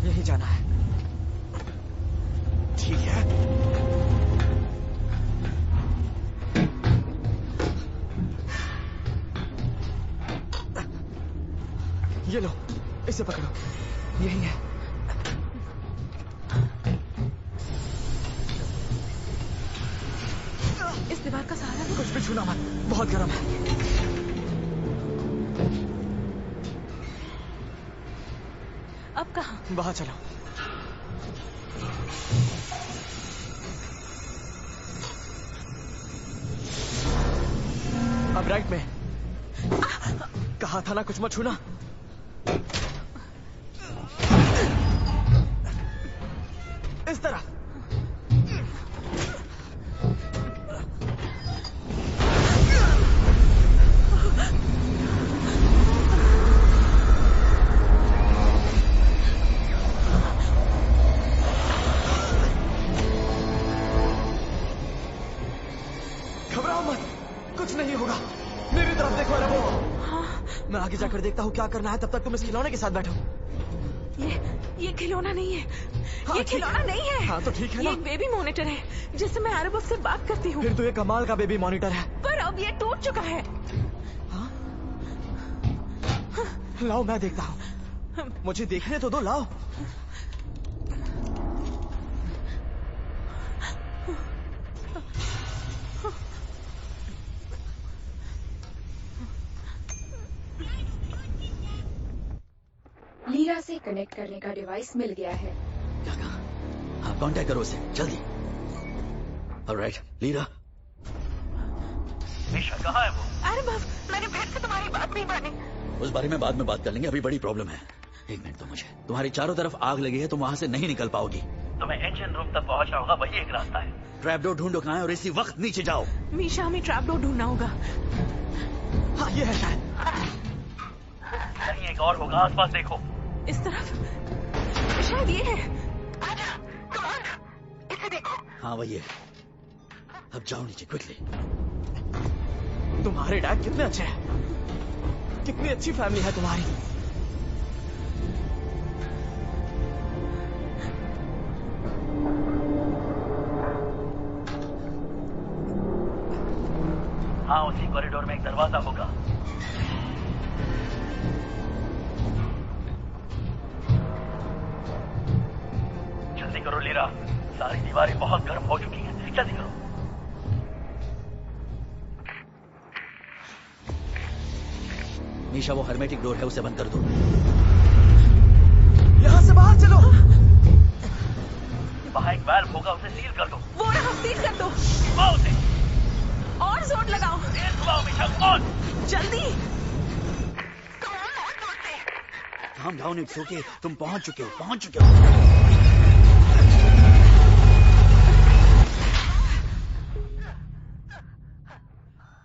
यही जाना है। ठीक है। ये लो, इसे पकड़ो, यही है। इस दीवार का सहारा लो। कुछ भी छूना मत, बहुत गर्म है। अब कहाँ? वहां चलो। अब राइट में। कहा था ना कुछ मत छूना। इस तरफ। घबराओ मत, कुछ नहीं होगा। मेरी तरफ देखो रबो। मैं आगे जाकर देखता हूँ क्या करना है, तब तक तुम इस खिलौने के साथ बैठो। ये खिलौना नहीं है। हाँ, ये खिलौना नहीं है। हाँ तो ठीक है ना। ये एक बेबी मॉनिटर है जिससे मैं एरोबफ से बात करती हूँ। फिर तो ये कमाल का बेबी मॉनिटर है। पर अब ये टूट चुका है। लाओ मैं देखता हूँ, मुझे देखने तो दो। लाओ। लीरा से कनेक्ट करने का डिवाइस मिल गया है। क्या कहा? हाँ, कांटेक्ट करो उसे जल्दी। Alright, lira. निशा कहाँ है वो? अरे बस मैंने फिर से तुम्हारी बात नहीं मानी। उस बारे में बाद में बात कर लेंगे, अभी बड़ी प्रॉब्लम है। एक मिनट दो मुझे। तुम्हारी चारों तरफ आग लगी है, तुम वहां से नहीं निकल पाओगी। तुम्हें इंजन रूम तक पहुंचना होगा, वही एक रास्ता है। ट्रैप डोर ढूंढो कहाँ है और इसी वक्त नीचे जाओ। मीशा, हमें ट्रैप डोर ढूंढना होगा। हाँ ये है शायद। कहीं एक और होगा, आसपास देखो। इस तरफ शायद ये है। आजा, कम ऑन, इसे देखो। हाँ वही है। अब जाओ नीचे क्विकली। तुम्हारे डैड कितने अच्छे हैं, कितनी अच्छी फैमिली है तुम्हारी। हाँ, उसी कॉरिडोर में एक दरवाजा होगा। जल्दी करो लीरा, सारी दीवारें बहुत गर्म हो चुकी हैं, जल्दी करो। मीशा, वो हर्मेटिक डोर है, उसे बंद कर दो। यहाँ से बाहर चलो। वहाँ एक वाल्व होगा, उसे सील कर दो। वो रहा, सील कर दो। दबाओ उसे। और जोर लगाओ। दबाओ मीशा, ऑन। जल्दी। Calm down, it's okay. तुम पहुंच चुके हो, पहुंच चुके हो।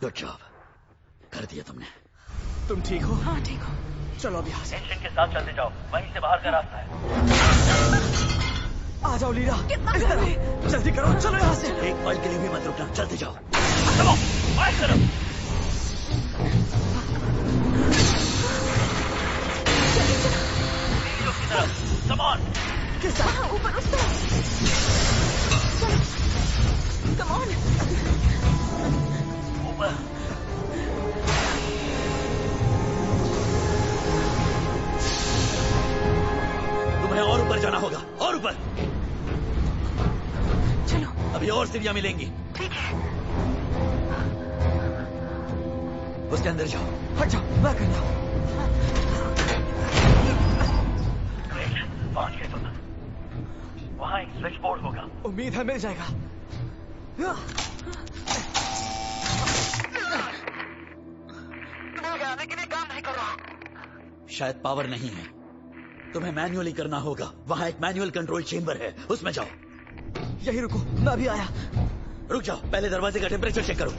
गुड जॉब, कर दिया तुमने। तुम ठीक हो? हाँ ठीक हो। चलो अब यहाँ से। इंजन के साथ चलते जाओ, वहीं से बाहर का रास्ता है। आ जाओ लीरा, कितना इस तरफ। जल्दी करो, चलो यहाँ से। एक पल के लिए भी मत रुकना, चलते जाओ। चलो, बाहर तरफ। की तरफ, come on। किस तरफ? ऊपर उस तरफ। Come on। ऊपर। तुम्हें और ऊपर जाना होगा, और ऊपर। चलो, अभी और सीढ़ियां मिलेंगी। ठीक है। उसके अंदर जाओ। हट जाओ, मैं करता हूँ। पहुंच गए तुम। वहाँ एक स्विच बोर्ड होगा। उम्मीद है मिल जाएगा। आने के लिए काम नहीं कर रहा। शायद पावर नहीं है, तुम्हें मैन्युअली करना होगा। वहाँ एक मैनुअल कंट्रोल चेंबर है, उसमें जाओ। यही रुको, मैं अभी आया। रुक जाओ, पहले दरवाजे का टेम्परेचर चेक करो।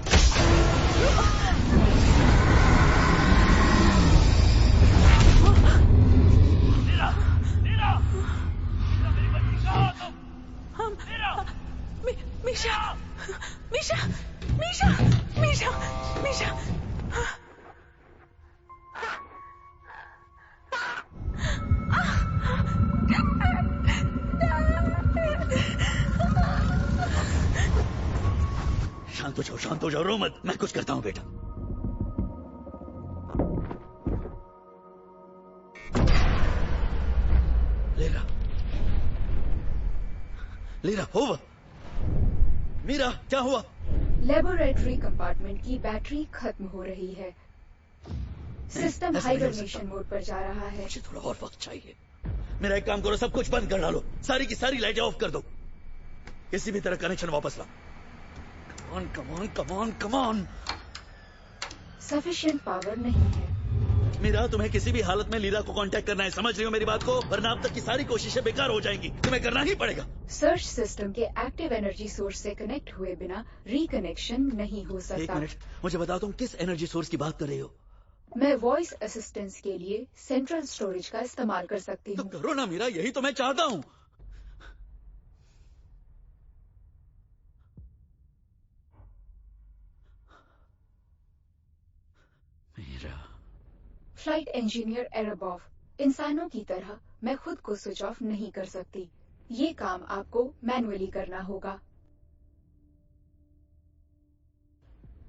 मीशा, मीशा, मीशा, मीशा, मीशा। शांत हो जाओ, रो मत। मैं कुछ करता हूँ बेटा। Lira, lira, over. मीरा, क्या हुआ? लेबोरेटरी कंपार्टमेंट की बैटरी खत्म हो रही है। सिस्टम हाइबरनेशन मोड पर जा रहा है। मुझे थोड़ा और वक्त चाहिए। मेरा एक काम करो, सब कुछ बंद कर डालो, सारी की सारी लाइटें ऑफ कर दो। किसी भी तरह कनेक्शन वापस लाओ। Come on, come on, come on. Sufficient power नहीं है। मीरा, तुम्हें किसी भी हालत में लीरा को कांटेक्ट करना है, समझ रही हो मेरी बात को? वरना अब तक की सारी कोशिशें बेकार हो जाएंगी। तुम्हें करना ही पड़ेगा। सर्च सिस्टम के एक्टिव एनर्जी सोर्स से कनेक्ट हुए बिना रिकनेक्शन नहीं हो सकता। एक मिनट, मुझे बताओ तुम किस एनर्जी सोर्स की बात कर रही हो? मैं वॉइस असिस्टेंस के लिए सेंट्रल स्टोरेज का इस्तेमाल कर सकती हूँ। तो करो ना मीरा, यही तो मैं चाहता हूँ। फ्लाइट इंजीनियर एरेबॉव, इंसानों की तरह मैं खुद को स्विच ऑफ नहीं कर सकती। ये काम आपको मैन्युअली करना होगा।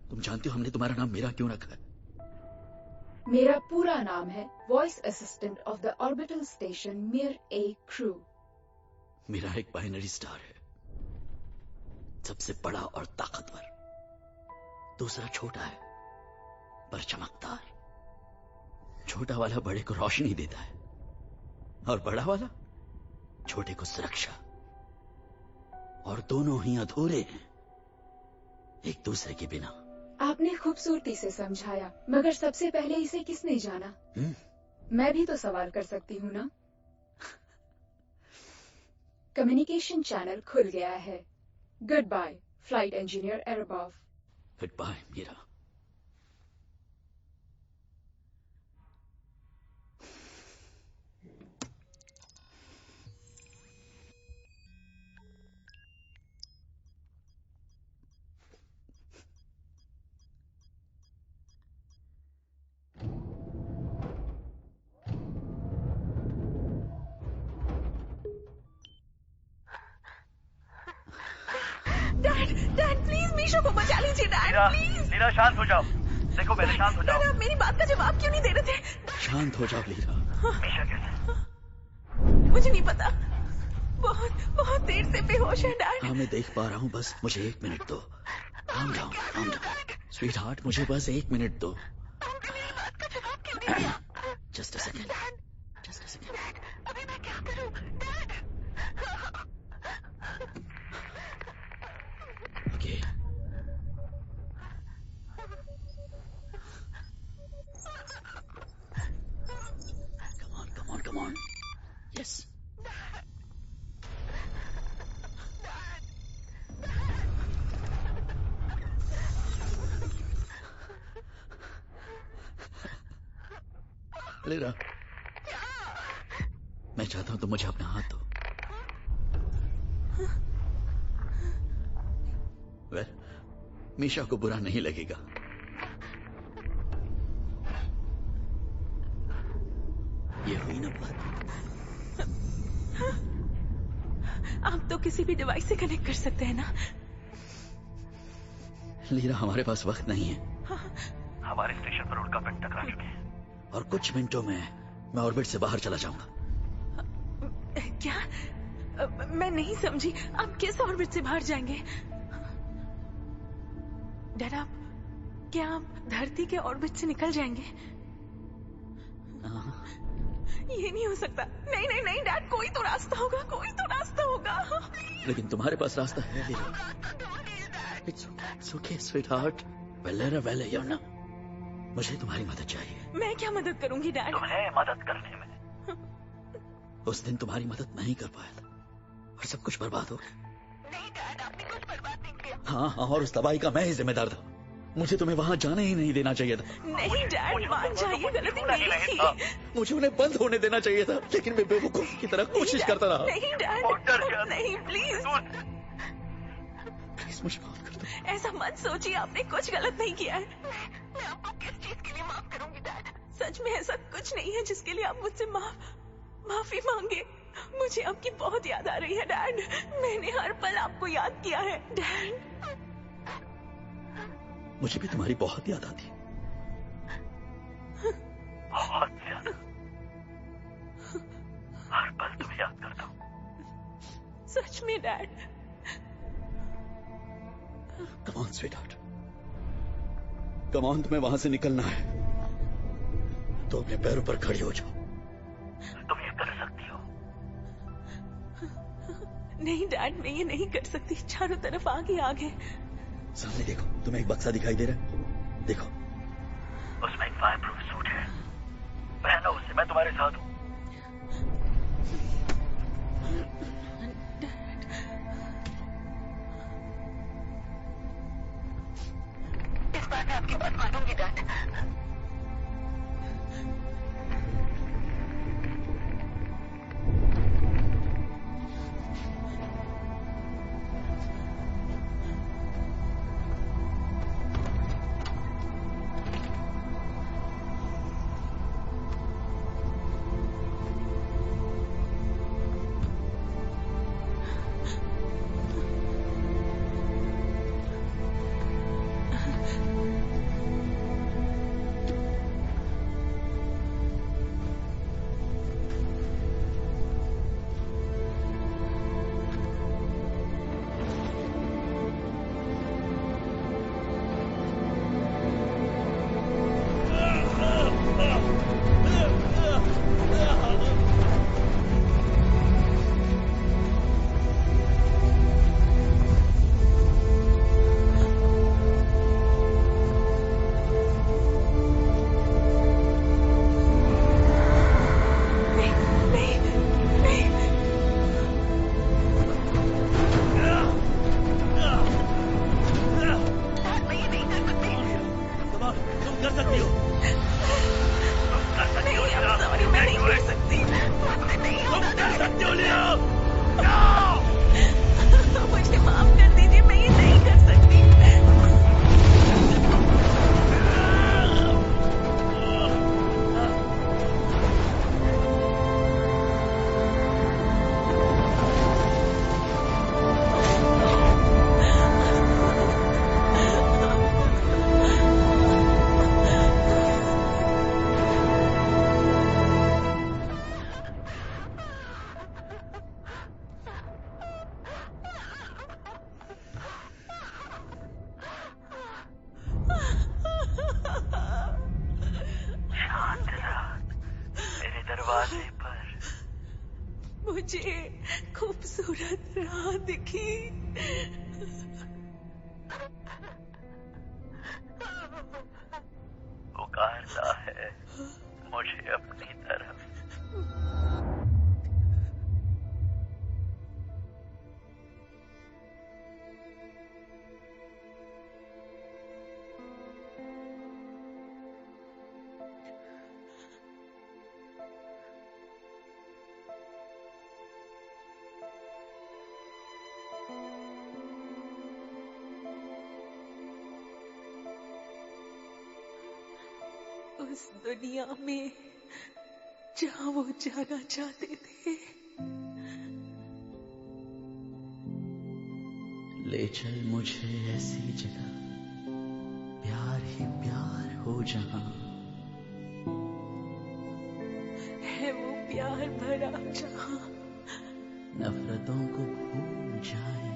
तुम जानती हो हमने तुम्हारा नाम मीरा क्यों रखा है? मेरा पूरा नाम है voice assistant of the orbital station मिर ए क्रू। मीरा एक बाइनरी स्टार है, सबसे बड़ा और ताकतवर। दूसरा छोटा है पर चमकदार। छोटा वाला बड़े को रोशनी देता है और बड़ा वाला छोटे को सुरक्षा। और दोनों ही अधूरे हैं एक दूसरे के बिना। आपने खूबसूरती से समझाया, मगर सबसे पहले इसे किसने जाना? मैं भी तो सवाल कर सकती हूँ ना? कम्युनिकेशन चैनल खुल गया है। Goodbye flight engineer Erebov. Goodbye Mira. Dad please Misha को बचा लीजिए। Dad please. लीरा शांत हो जाओ। देखो पहले शांत हो जाओ। डैड आप मेरी बात का जवाब क्यों नहीं दे रहे थे? शांत हो जाओ लीरा। मीशा कैसे? मुझे नहीं पता, बहुत देर से बेहोश है डैड। हाँ मैं देख पा रहा हूँ, बस मुझे 1 मिनट दो। calm down स्वीट हार्ट, मुझे बस 1 मिनट दो। Just a second. अभी मैं क्या करूं? Okay. Come on. Yes. Lira, मैं चाहता हूं तुम मुझे अपना हाथ दो। मीशा को बुरा नहीं लगेगा। ये हुई ना बात। आप तो किसी भी डिवाइस से कनेक्ट कर सकते हैं ना? लीरा, हमारे पास वक्त नहीं है। हमारे स्टेशन पर उल्का पिंड टकरा चुके हैं और कुछ मिनटों में मैं ऑर्बिट से बाहर चला जाऊंगा। क्या? मैं नहीं समझी, आप किस ऑर्बिट से बाहर जाएंगे? डैड क्या आप धरती के ऑर्बिट से निकल जाएंगे? ये नहीं हो सकता। नहीं डैड, कोई तो रास्ता होगा। लेकिन तुम्हारे पास रास्ता है lira. It's okay, sweetheart. Well, you're not. मुझे तुम्हारी मदद चाहिए। मैं क्या मदद करूंगी डैड? तुम्हें मदद करने में। उस दिन तुम्हारी मदद नहीं कर पाया था और सब कुछ बर्बाद हो गया। नहीं डैड, आपने कुछ बर्बाद नहीं किया। हाँ, और उस तबाही का मैं ही जिम्मेदार था। मुझे तुम्हें वहां जाने ही नहीं देना चाहिए था। नहीं डैड, मान जाइए, गलती मेरी थी। मुझे उन्हें बंद होने देना चाहिए था, लेकिन मैं बेवकूफ की तरह कोशिश करता रहा। नहीं डैड, नहीं प्लीज मुझे माफ कर दो। ऐसा मत सोचिए, आपने कुछ गलत नहीं किया है। मैं आपको किस चीज के लिए माफ करूंगी डैड? सच में ऐसा कुछ नहीं है जिसके लिए आप मुझसे माफी मांगे। मुझे आपकी बहुत याद आ रही है डैड। मैंने हर पल आपको याद किया है डैड। मुझे भी तुम्हारी बहुत याद आती। बहुत ज्यादा। हर पल तुम्हें याद करता हूँ। सच में dad. Come on, sweetheart. Come on, तुम्हें वहां से निकलना है तो अपने पैरों पर खड़ी हो जाओ। तुम ये कर सकती हो। नहीं डैड, मैं ये नहीं कर सकती। चारों तरफ आगे। सामने देखो, तुम्हें एक बक्सा दिखाई दे रहा है? देखो, उसमें एक फायर प्रूफ सूट है। तुम्हारे साथ हूँ। इस बार मैं आपकी बात मानूंगी डैड। मुझे माफ कर दीजिए, मैं ये नहीं कर सकती। दरवाजे पर मुझे खूबसूरत राह दिखी। पुकारता है मुझे अपनी तरफ। उस दुनिया में जहाँ वो जाना चाहते थे। ले चल मुझे ऐसी जगह, प्यार ही प्यार हो जहाँ। है वो प्यार भरा जहाँ, नफरतों को भूल जाए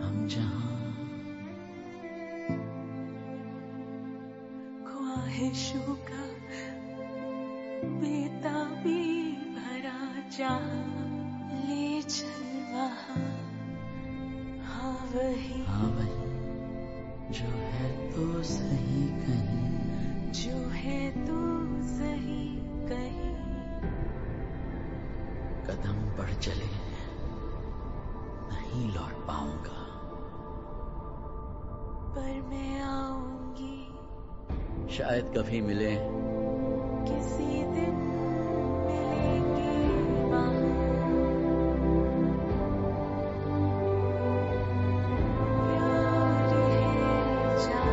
हम जहाँ। ख्वाहिशों का बेताबी भरा जहाँ, ले चल वहाँ। हाँ वही जो है तो सही कहीं, जो है तो सही कहीं। कदम बढ़ चले नहीं लौट पाऊंगा, पर मैं आऊंगी। शायद कभी मिले, किसी दिन मिलेंगे वहाँ। प्यार है जहाँ।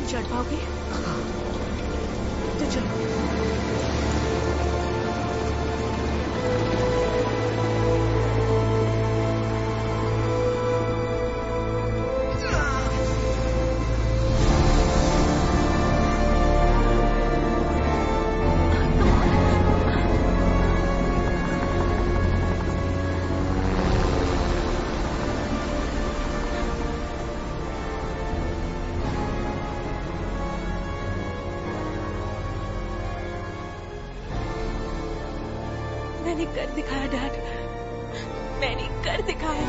तुम चढ़ पाओगे? तो चलो। मैंने कर दिखाया डैड, मैंने कर दिखाया।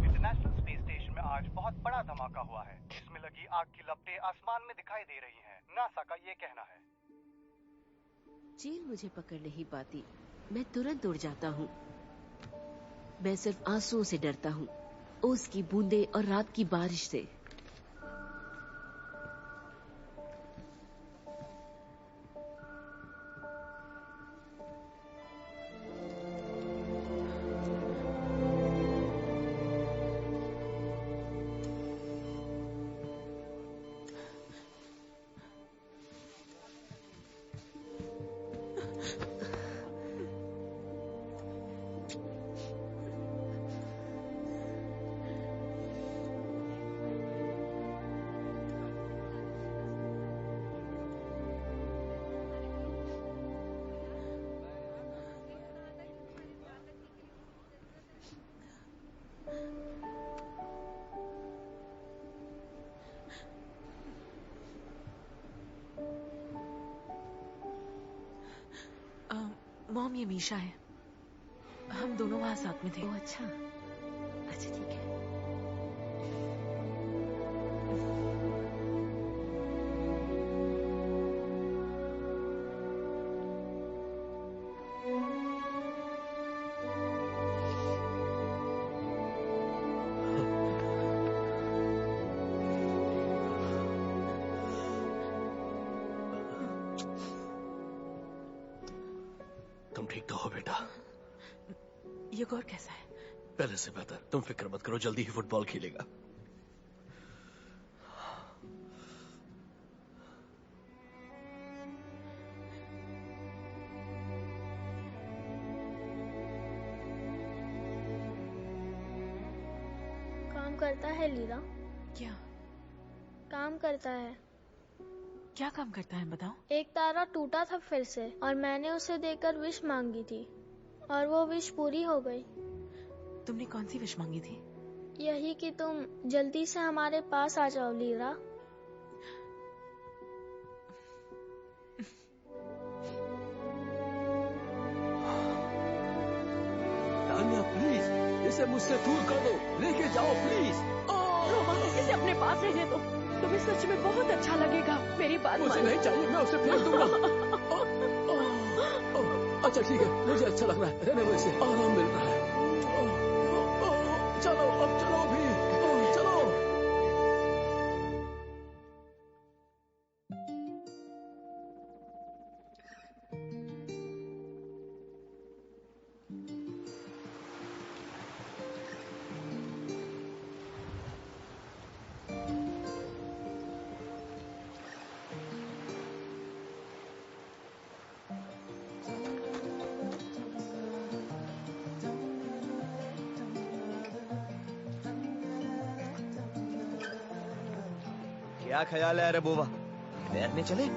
इंटरनेशनल स्पेस स्टेशन में आज बहुत बड़ा धमाका हुआ है। इसमें लगी आग की लपटें आसमान में दिखाई दे रही हैं। नासा का ये कहना है। चील मुझे पकड़ नहीं पाती, मैं तुरंत उड़ जाता हूँ। मैं सिर्फ आंसुओं से डरता हूँ, ओस की बूंदे और रात की बारिश से। मॉम, ये मीशा है। हम दोनों वहां साथ में थे। ओह अच्छा, अच्छा ठीक है। तुम ठीक तो हो बेटा? येगोर कैसा है? पहले से बेहतर। तुम फिक्र मत करो, जल्दी ही फुटबॉल खेलेगा। काम करता है लीरा। क्या काम करता है? क्या काम करता है बताओ? एक तारा टूटा था फिर से, और मैंने उसे देकर विश मांगी थी, और वो विश पूरी हो गई। तुमने कौन सी विश मांगी थी? यही कि तुम जल्दी से हमारे पास आ जाओ लीरा। तान्या प्लीज, इसे मुझसे दूर कर दो, लेके जाओ प्लीज। रोमा, इसे अपने पास रहने दो, तुम्हें सच में बहुत अच्छा लगेगा। मेरी बात मुझे मानो। नहीं चाहिए, मैं उसे फेंक दूंगा। अच्छा ठीक है, मुझे अच्छा लग रहा है, रहने दो इसे, आराम मिल रहा है। चलो अब चलो भी, चलो। क्या ख्याल है अरे बुआ, तैरने चले?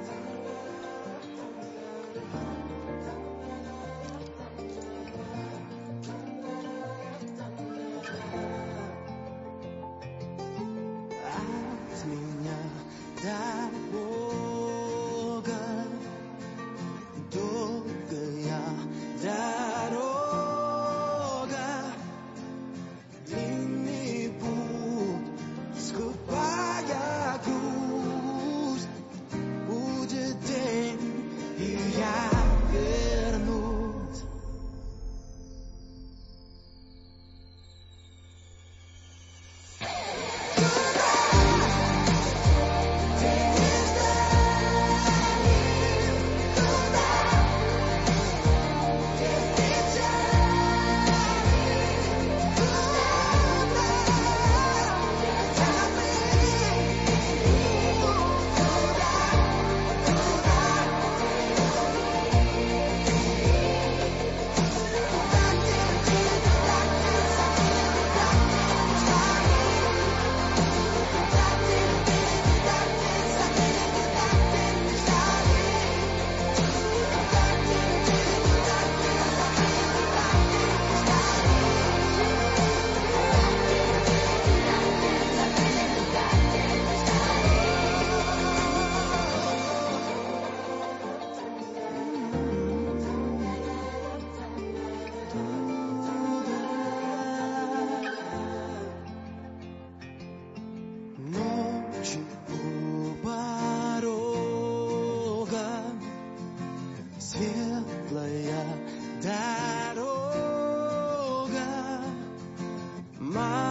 My